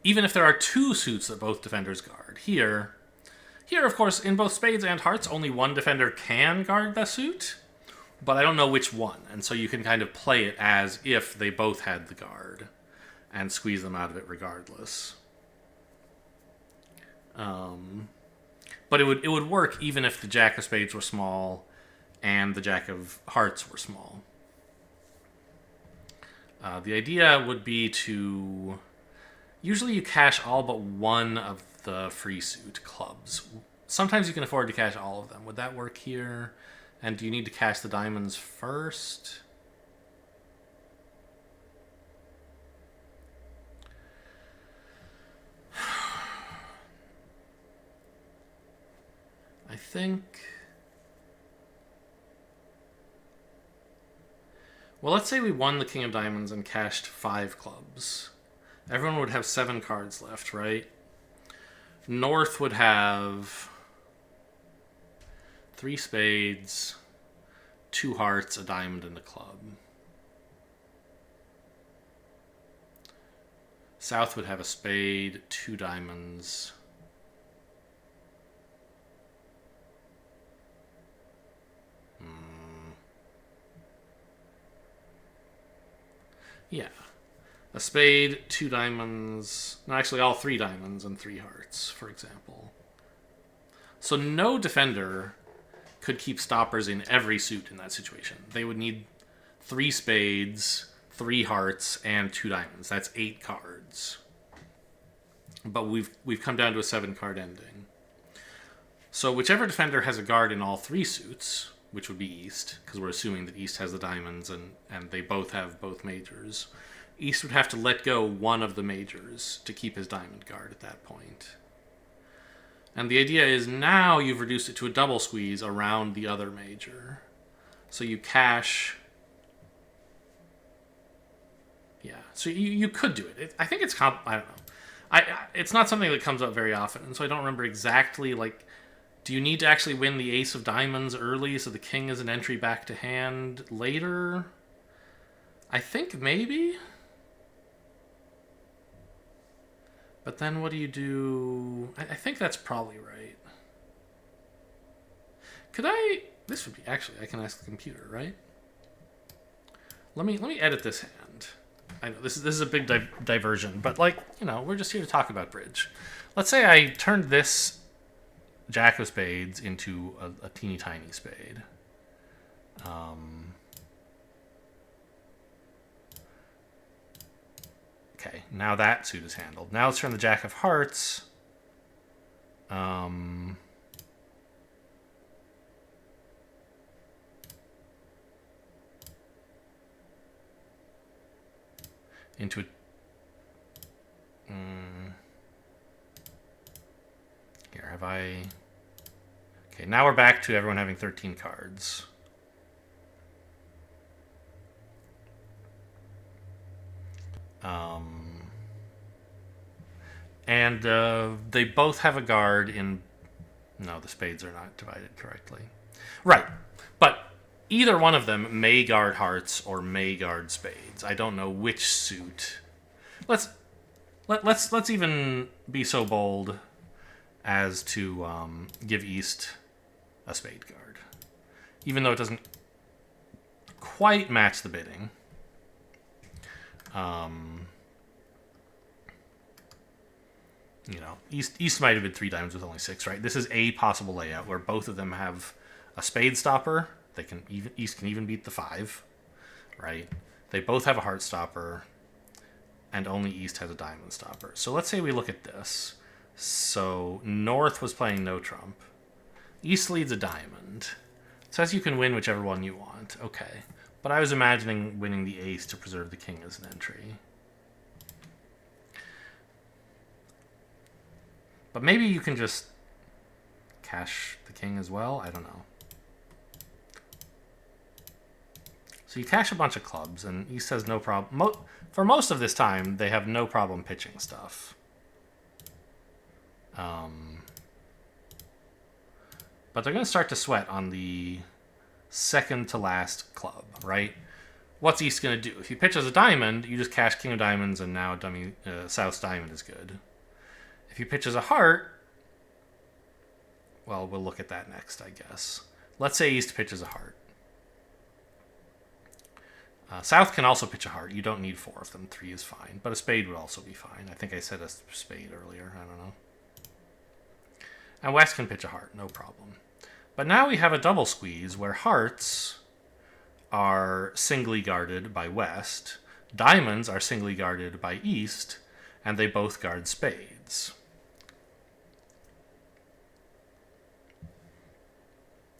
even if there are 2 suits that both defenders guard. Here, of course, in both spades and hearts, only one defender can guard the suit, but I don't know which one, and so you can kind of play it as if they both had the guard and squeeze them out of it regardless. But it would work even if the Jack of Spades were small and the Jack of Hearts were small. The idea would be to... Usually you cash all but one of the free suit clubs. Sometimes you can afford to cash all of them. Would that work here? And do you need to cash the diamonds first? I think... Well, let's say we won the King of Diamonds and cashed 5 clubs. Everyone would have 7 cards left, right? North would have 3 spades, 2 hearts, a diamond, and a club. South would have a spade, 2 diamonds. Yeah. A spade, 2 diamonds... No, actually all 3 diamonds and 3 hearts, for example. So no defender could keep stoppers in every suit in that situation. They would need 3 spades, 3 hearts, and 2 diamonds. That's 8 cards. But we've come down to a 7-card ending. So whichever defender has a guard in all 3 suits, which would be East, because we're assuming that East has the diamonds and they both have both majors, East would have to let go one of the majors to keep his diamond guard at that point. And the idea is now you've reduced it to a double squeeze around the other major. So you cash... Yeah, so you could do it. I think it's... I don't know. It's not something that comes up very often, and so I don't remember exactly, like... Do you need to actually win the ace of diamonds early so the king is an entry back to hand later? I think maybe. But then what do you do? I think that's probably right. Could I... This would be... Actually, I can ask the computer, right? Let me edit this hand. I know this is a big diversion, but like, you know, we're just here to talk about bridge. Let's say I turned this Jack of Spades into a teeny tiny spade. Okay, now that suit is handled. Now let's turn the Jack of Hearts. Into a... Here, have I... Okay, now we're back to everyone having 13 cards. And they both have a guard in... No, the spades are not divided correctly. Right, but either one of them may guard hearts or may guard spades. I don't know which suit. Let's even be so bold as to give East a spade guard, even though it doesn't quite match the bidding. You know, East might have been 3 diamonds with only 6, right? This is a possible layout where both of them have a spade stopper. They can even East can even beat the 5, right? They both have a heart stopper, and only East has a diamond stopper. So let's say we look at this. So North was playing no trump. East leads a diamond. It says you can win whichever one you want. Okay. But I was imagining winning the ace to preserve the king as an entry. But maybe you can just cash the king as well? I don't know. So you cash a bunch of clubs, and East has no problem. For most of this time, they have no problem pitching stuff. But they're going to start to sweat on the second to last club, right? What's East going to do? If he pitches a diamond, you just cash king of diamonds, and now South's diamond is good. If he pitches a heart, well, we'll look at that next, I guess. Let's say East pitches a heart. South can also pitch a heart. You don't need 4 of them. 3 is fine. But a spade would also be fine. I think I said a spade earlier. I don't know. And West can pitch a heart. No problem. But now we have a double squeeze where hearts are singly guarded by West. Diamonds are singly guarded by East. And they both guard spades.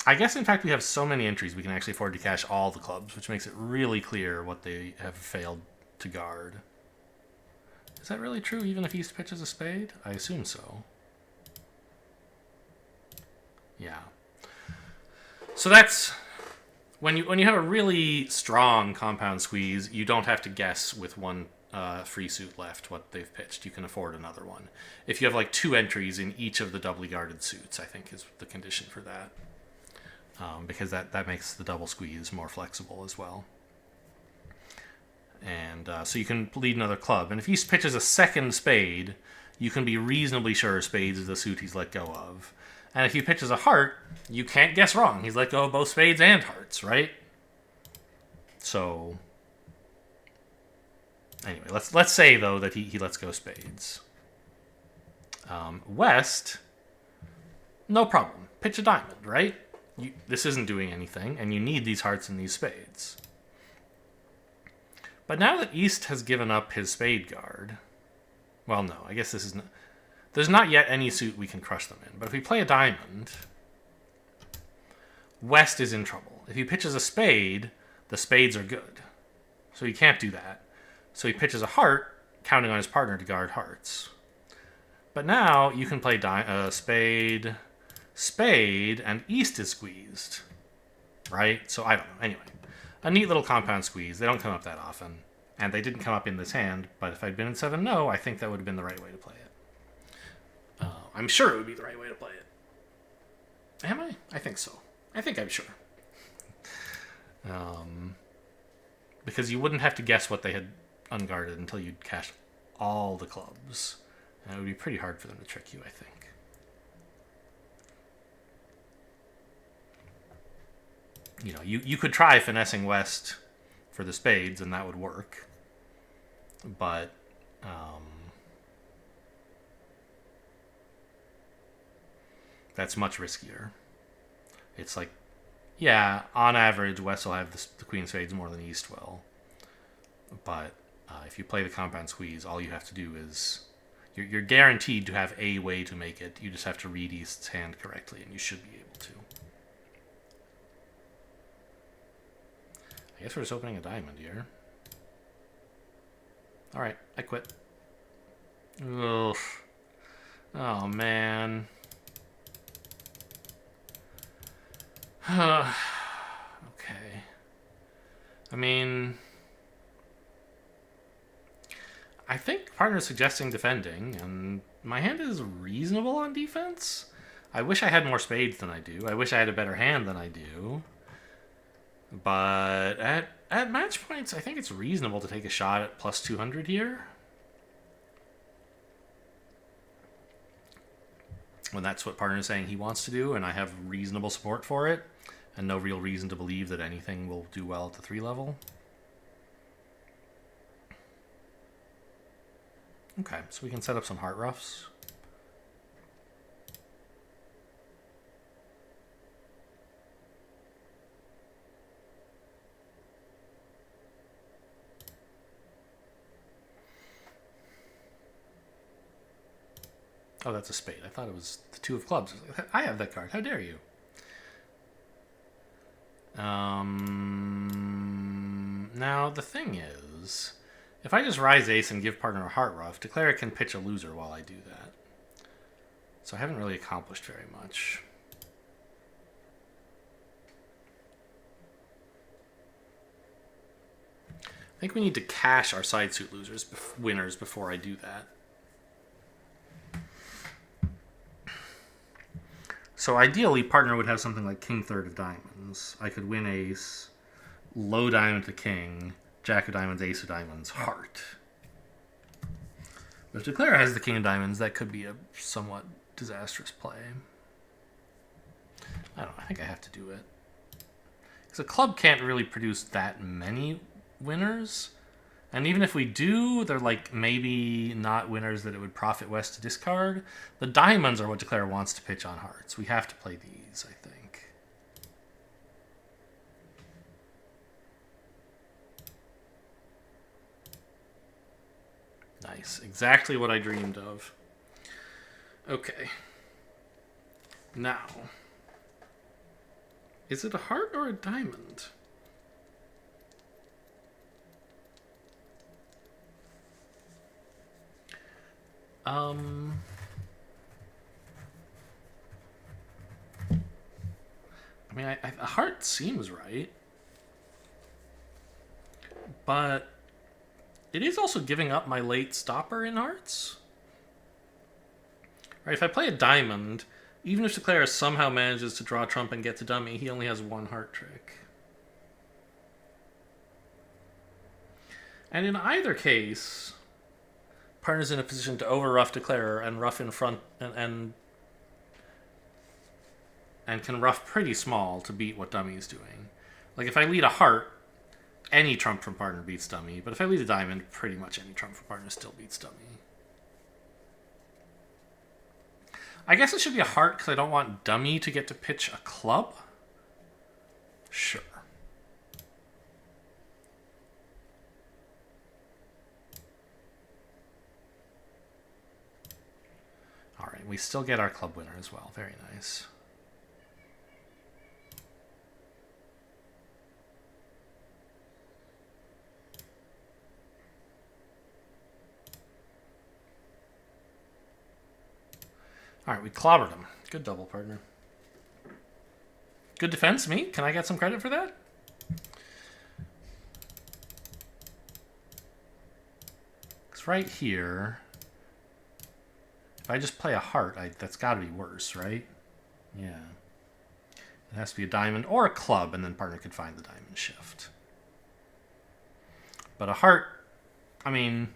I guess, in fact, we have so many entries we can actually afford to cash all the clubs, which makes it really clear what they have failed to guard. Is that really true, even if East pitches a spade? I assume so. Yeah. So that's... When you have a really strong compound squeeze, you don't have to guess with one free suit left what they've pitched. You can afford another one. If you have like 2 entries in each of the doubly guarded suits, I think is the condition for that. Because that makes the double squeeze more flexible as well. And so you can lead another club. And if he pitches a second spade, you can be reasonably sure spades is the suit he's let go of. And if he pitches a heart, you can't guess wrong. He's let go of both spades and hearts, right? So, anyway, let's say, though, that he lets go spades. West, no problem. Pitch a diamond, right? This isn't doing anything, and you need these hearts and these spades. But now that East has given up his spade guard... Well, no, I guess this is... There's not yet any suit we can crush them in. But if we play a diamond, West is in trouble. If he pitches a spade, the spades are good. So he can't do that. So he pitches a heart, counting on his partner to guard hearts. But now you can play spade... Spade, and East is squeezed, right? So I don't know. Anyway, a neat little compound squeeze. They don't come up that often, and they didn't come up in this hand, but if I'd been in 7-0, I think that would have been the right way to play it. I'm sure it would be the right way to play it. Am I? I think so. I think I'm sure. Because you wouldn't have to guess what they had unguarded until you'd cashed all the clubs. And it would be pretty hard for them to trick you, I think. You know, you could try finessing west for the spades, and that would work. But that's much riskier. It's like, yeah, on average, west will have the queen spades more than east will. But if you play the compound squeeze, all you have to do is... You're guaranteed to have a way to make it. You just have to read east's hand correctly, and you should be able to. I guess we're just opening a diamond here. Alright, I quit. Ugh. Oh, man. Okay. I mean... I think partner's suggesting defending, and my hand is reasonable on defense. I wish I had more spades than I do. I wish I had a better hand than I do. But at match points, I think it's reasonable to take a shot at plus 200 here. When that's what partner is saying he wants to do, and I have reasonable support for it, and no real reason to believe that anything will do well at the 3 level. Okay, so we can set up some heart roughs. Oh, that's a spade. I thought it was the 2 of clubs. I have that card. How dare you? Now, the thing is, if I just rise ace and give partner a heart rough, declare can pitch a loser while I do that. So I haven't really accomplished very much. I think we need to cash our side suit winners before I do that. So ideally, partner would have something like king third of diamonds. I could win ace, low diamond to king, jack of diamonds, ace of diamonds, heart. But if declare has the king of diamonds, that could be a somewhat disastrous play. I don't know. I think I have to do it. Because a club can't really produce that many winners. And even if we do, they're like maybe not winners that it would profit west to discard. The diamonds are what declare wants to pitch on hearts. We have to play these, I think. Nice. Exactly what I dreamed of. Okay. Now. Is it a heart or a diamond? I mean, a heart seems right. But it is also giving up my late stopper in hearts. Right, if I play a diamond, even if declare somehow manages to draw trump and get to dummy, he only has 1 heart trick. And in either case, partner's in a position to over rough declarer and rough in front and can rough pretty small to beat what dummy's doing. Like if I lead a heart, any trump from partner beats dummy, but if I lead a diamond, pretty much any trump from partner still beats dummy. I guess it should be a heart because I don't want dummy to get to pitch a club. Sure. Alright, we still get our club winner as well. Very nice. Alright, we clobbered him. Good double, partner. Good defense, me? Can I get some credit for that? Because right here, if I just play a heart, that's got to be worse, right? Yeah. It has to be a diamond or a club, and then partner could find the diamond shift. But a heart, I mean...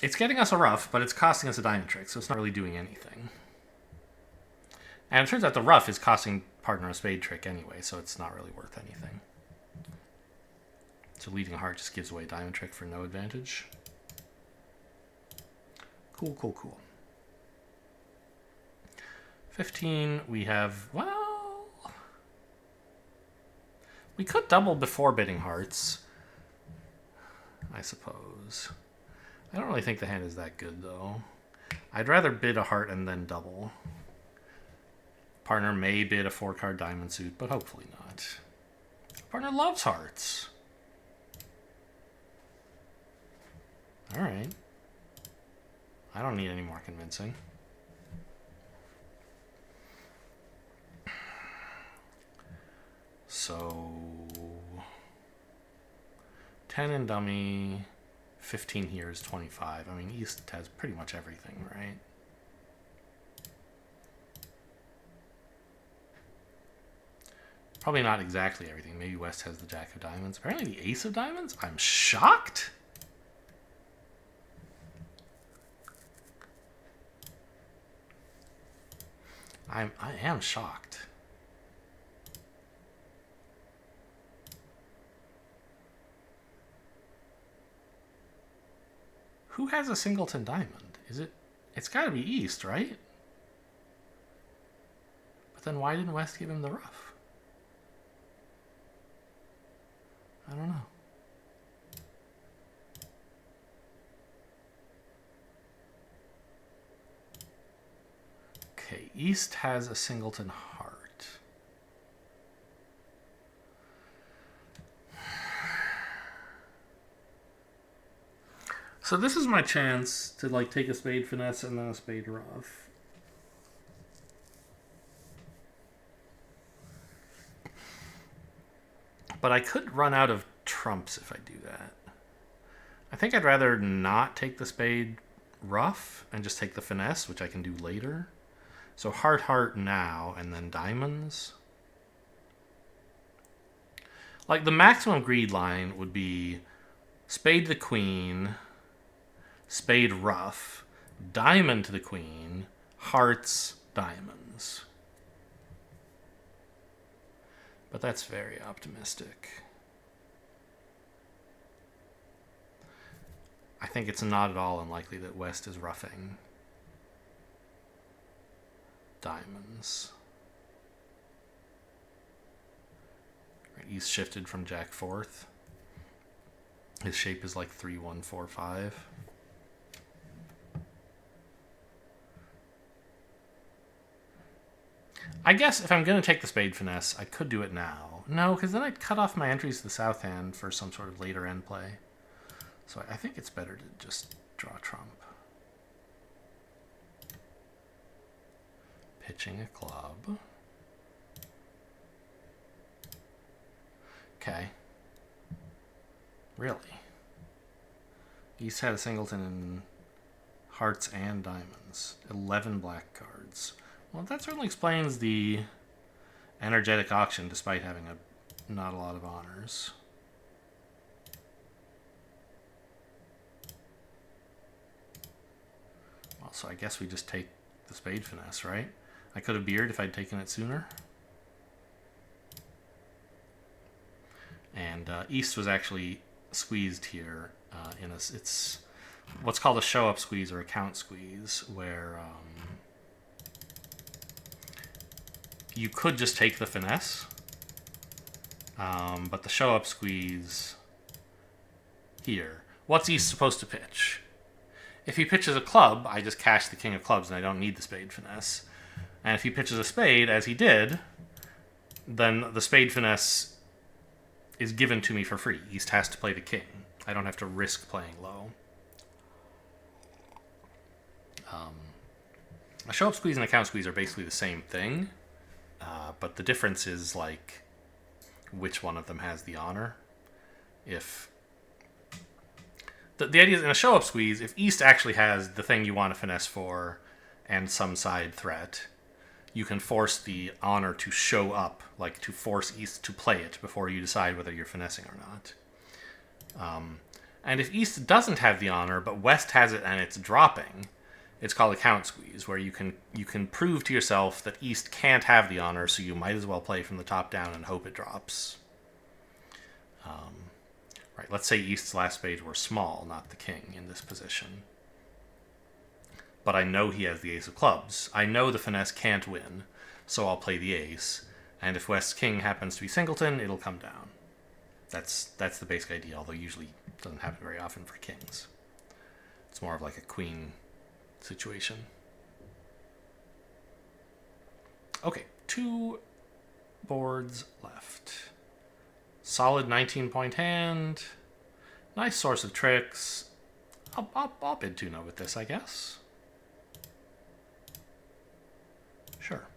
It's getting us a ruff, but it's costing us a diamond trick, so it's not really doing anything. And it turns out the ruff is costing partner a spade trick anyway, so it's not really worth anything. So leading a heart just gives away diamond trick for no advantage. Cool, cool, cool. 15, we have, well, we could double before bidding hearts, I suppose. I don't really think the hand is that good, though. I'd rather bid a heart and then double. Partner may bid a 4-card diamond suit, but hopefully not. Partner loves hearts. All right. I don't need any more convincing. So 10 in dummy, 15 here is 25. I mean, East has pretty much everything, right? Probably not exactly everything. Maybe West has the Jack of Diamonds. Apparently the Ace of Diamonds? I'm shocked. I am shocked. Who has a singleton diamond? Is it? It's got to be East, right? But then why didn't West give him the ruff? I don't know. Okay, East has a singleton heart. So this is my chance to like take a spade finesse and then a spade ruff. But I could run out of trumps if I do that. I think I'd rather not take the spade ruff and just take the finesse, which I can do later. So heart, heart now, and then diamonds. Like the maximum greed line would be spade to the queen, spade ruff, diamond to the queen, hearts, diamonds. But that's very optimistic. I think it's not at all unlikely that West is ruffing diamonds. Right, East shifted from Jack 4th. His shape is like 3-1-4-5. I guess if I'm going to take the spade finesse, I could do it now. No, because then I'd cut off my entries to the south hand for some sort of later end play. So I think it's better to just draw trump. Pitching a club. Okay. Really? East had a singleton in hearts and diamonds. 11 black cards. Well, that certainly explains the energetic auction despite having not a lot of honors. Well, so I guess we just take the spade finesse, right? I could have beard if I'd taken it sooner. And East was actually squeezed here it's what's called a show-up squeeze or a count squeeze, where you could just take the finesse, but the show-up squeeze here. What's East supposed to pitch? If he pitches a club, I just cash the king of clubs and I don't need the spade finesse. And if he pitches a spade, as he did, then the spade finesse is given to me for free. East has to play the king. I don't have to risk playing low. A show-up squeeze and a count squeeze are basically the same thing, but the difference is like which one of them has the honor. If the idea is in a show-up squeeze, if East actually has the thing you want to finesse for and some side threat, you can force the honor to show up, like to force East to play it before you decide whether you're finessing or not. And if East doesn't have the honor, but West has it and it's dropping, it's called a count squeeze, where you can prove to yourself that East can't have the honor, so you might as well play from the top down and hope it drops. Right, let's say East's last spades were small, not the king, in this position. But I know he has the ace of clubs. I know the finesse can't win, so I'll play the ace. And if West's king happens to be singleton, it'll come down. That's the basic idea, although usually it doesn't happen very often for kings. It's more of like a queen situation. Okay, 2 boards left. Solid 19-point hand. Nice source of tricks. I'll bid 2-0 with this, I guess. Sure.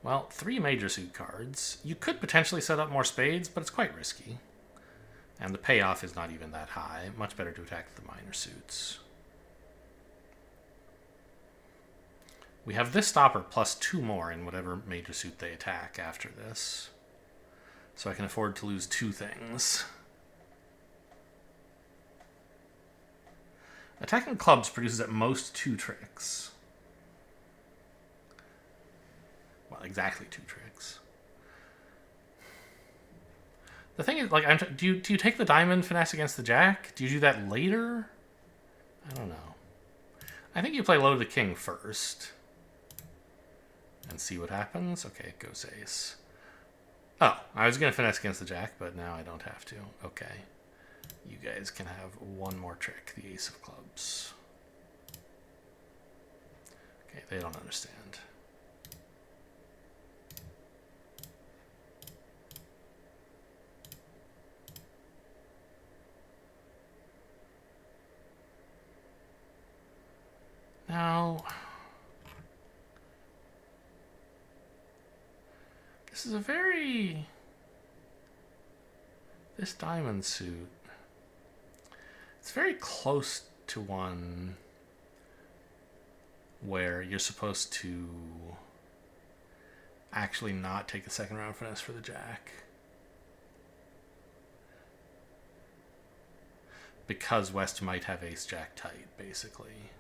Well, 3 major suit cards. You could potentially set up more spades, but it's quite risky. And the payoff is not even that high. Much better to attack the minor suits. We have this stopper plus 2 more in whatever major suit they attack after this. So I can afford to lose 2 things. Attacking clubs produces at most 2 tricks. Well, exactly 2 tricks. The thing is, like, do you take the diamond finesse against the jack? Do you do that later? I don't know. I think you play low to the king first. And see what happens. Okay, it goes ace. Oh, I was going to finesse against the jack, but now I don't have to. Okay. You guys can have 1 more trick, the ace of clubs. Okay, they don't understand. Now, this is this diamond suit, it's very close to one where you're supposed to actually not take the second round finesse for the jack. Because West might have ace-jack tight, basically.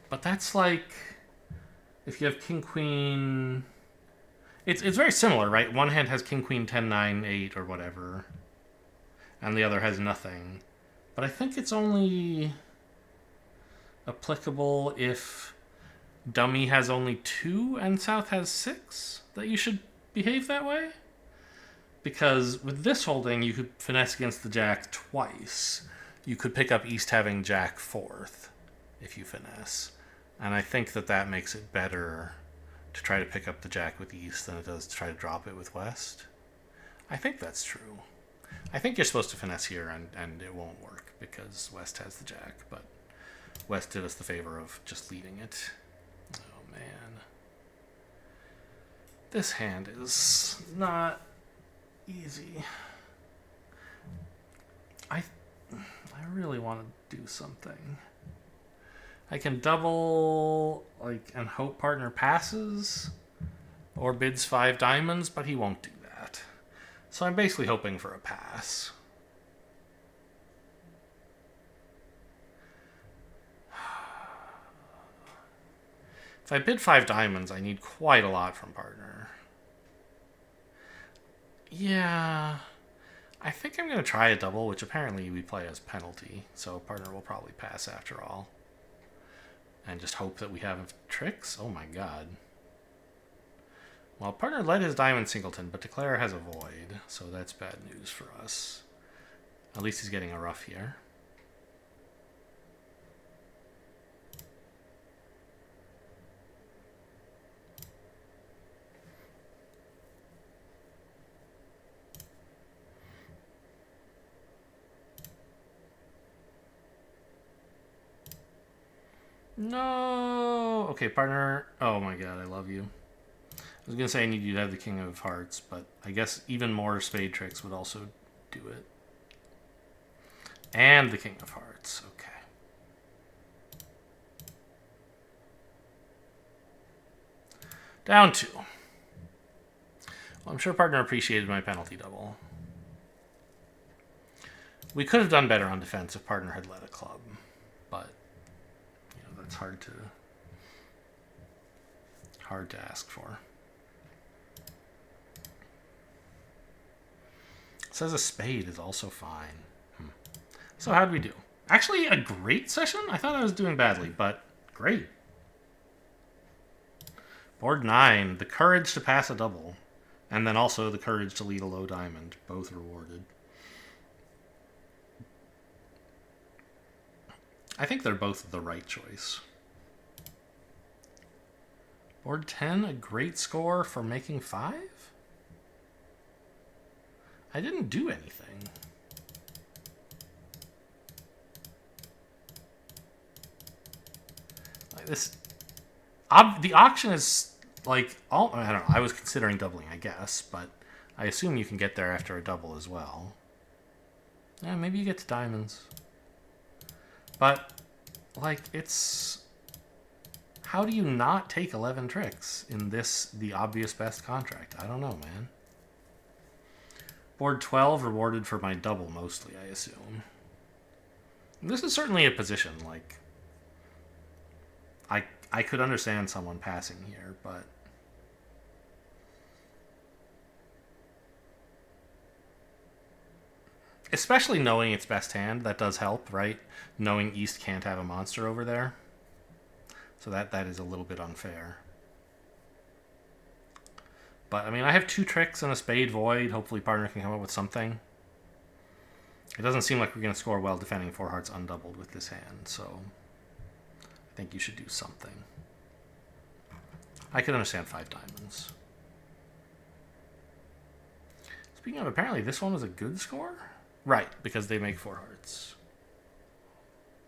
But that's like, if you have king-queen... It's very similar, right? One hand has king-queen 10-9-8 or whatever, and the other has nothing. But I think it's only applicable if dummy has only 2 and south has 6, that you should behave that way. Because with this holding, you could finesse against the jack twice. You could pick up East having jack 4th if you finesse. And I think that makes it better to try to pick up the jack with East than it does to try to drop it with West. I think that's true. I think you're supposed to finesse here and it won't work because West has the jack, but West did us the favor of just leading it. Oh man. This hand is not easy. I really want to do something. I can double, and hope partner passes, or bids 5 diamonds, but he won't do that. So I'm basically hoping for a pass. If I bid 5 diamonds, I need quite a lot from partner. Yeah, I think I'm going to try a double, which apparently we play as penalty, so partner will probably pass after all. And just hope that we have tricks? Oh my god. Well, partner led his diamond singleton, but declare has a void, so that's bad news for us. At least he's getting a rough here. No! Okay, partner. Oh my god, I love you. I was going to say I need you to have the king of hearts, but I guess even more spade tricks would also do it. And the king of hearts. Okay. Down 2. I'm sure partner appreciated my penalty double. We could have done better on defense if partner had led a club, but that's hard to ask for. It says a spade is also fine. So how'd we do? Actually, a great session? I thought I was doing badly, but great. Board 9, the courage to pass a double, and then also the courage to lead a low diamond, both rewarded. I think they're both the right choice. Board 10, a great score for making 5? I didn't do anything. Like this, the auction is like all. I don't know. I was considering doubling, I guess, but I assume you can get there after a double as well. Yeah, maybe you get to diamonds. But like it's. How do you not take 11 tricks in this, the obvious best contract? I don't know, man. Board 12 rewarded for my double mostly, I assume. This is certainly a position, like... I could understand someone passing here, but... Especially knowing its best hand, that does help, right? Knowing East can't have a monster over there. So that is a little bit unfair. But, I mean, I have 2 tricks and a spade void. Hopefully partner can come up with something. It doesn't seem like we're going to score well defending 4 hearts undoubled with this hand, so I think you should do something. I could understand 5 diamonds. Speaking of, apparently this one was a good score? Right, because they make 4 hearts.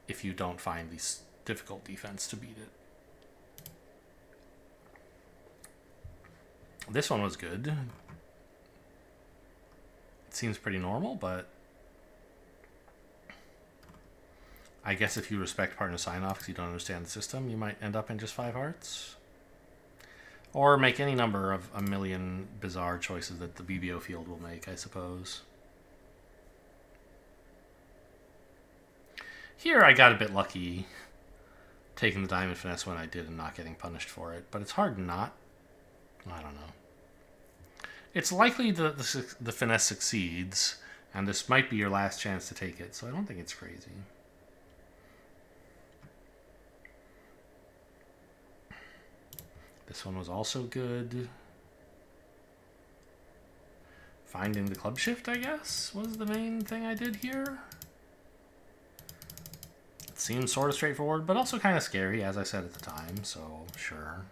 If you don't find these difficult defense to beat it. This one was good. It seems pretty normal, but I guess if you respect partner sign-off because you don't understand the system, you might end up in just 5 hearts. Or make any number of a million bizarre choices that the BBO field will make, I suppose. Here I got a bit lucky taking the diamond finesse when I did and not getting punished for it, but it's hard not. I don't know. It's likely that the finesse succeeds, and this might be your last chance to take it, so I don't think it's crazy. This one was also good. Finding the club shift, I guess, was the main thing I did here. It seems sort of straightforward, but also kind of scary, as I said at the time, so sure.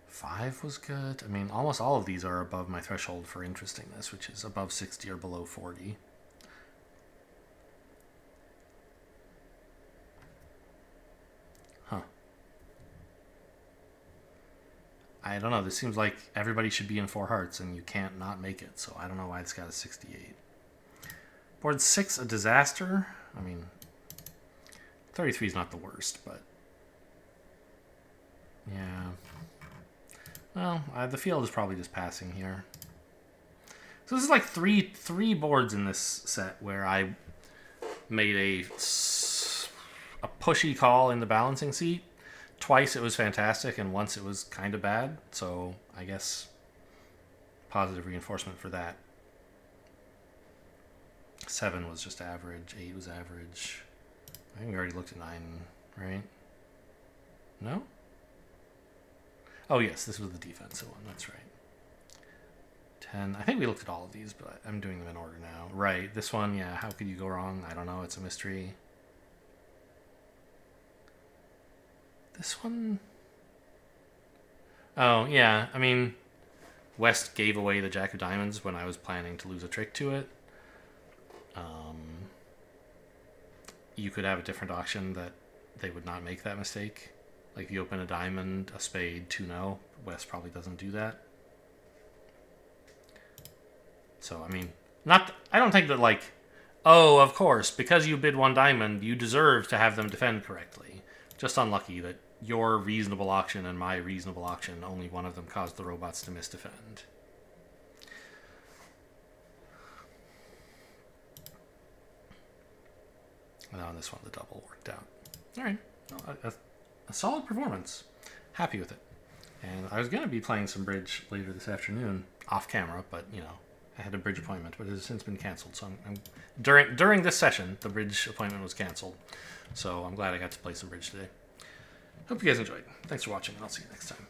5 was good. I mean, almost all of these are above my threshold for interestingness, which is above 60 or below 40. Huh. I don't know. This seems like everybody should be in 4 hearts, and you can't not make it, so I don't know why it's got a 68. Board 6, a disaster. I mean, 33 is not the worst, but... yeah... well, the field is probably just passing here. So this is like three boards in this set where I made a pushy call in the balancing seat. Twice it was fantastic, and once it was kind of bad. So I guess positive reinforcement for that. 7 was just average. 8 was average. I think we already looked at 9, right? No? Oh, yes, this was the defensive one. That's right. 10. I think we looked at all of these, but I'm doing them in order now. Right, this one, yeah, how could you go wrong? I don't know. It's a mystery. This one... oh, yeah. I mean, West gave away the Jack of Diamonds when I was planning to lose a trick to it. You could have a different auction that they would not make that mistake. Like, if you open a diamond, a spade, 2-0, West probably doesn't do that. So, I mean, I don't think that, like, oh, of course, because you bid 1 diamond, you deserve to have them defend correctly. Just unlucky that your reasonable auction and my reasonable auction, only one of them caused the robots to misdefend. And on this one, the double worked out. All right. Well, a solid performance. Happy with it. And I was going to be playing some bridge later this afternoon, off camera, but, you know, I had a bridge appointment, but it has since been canceled. So during this session, the bridge appointment was canceled. So I'm glad I got to play some bridge today. Hope you guys enjoyed. Thanks for watching, and I'll see you next time.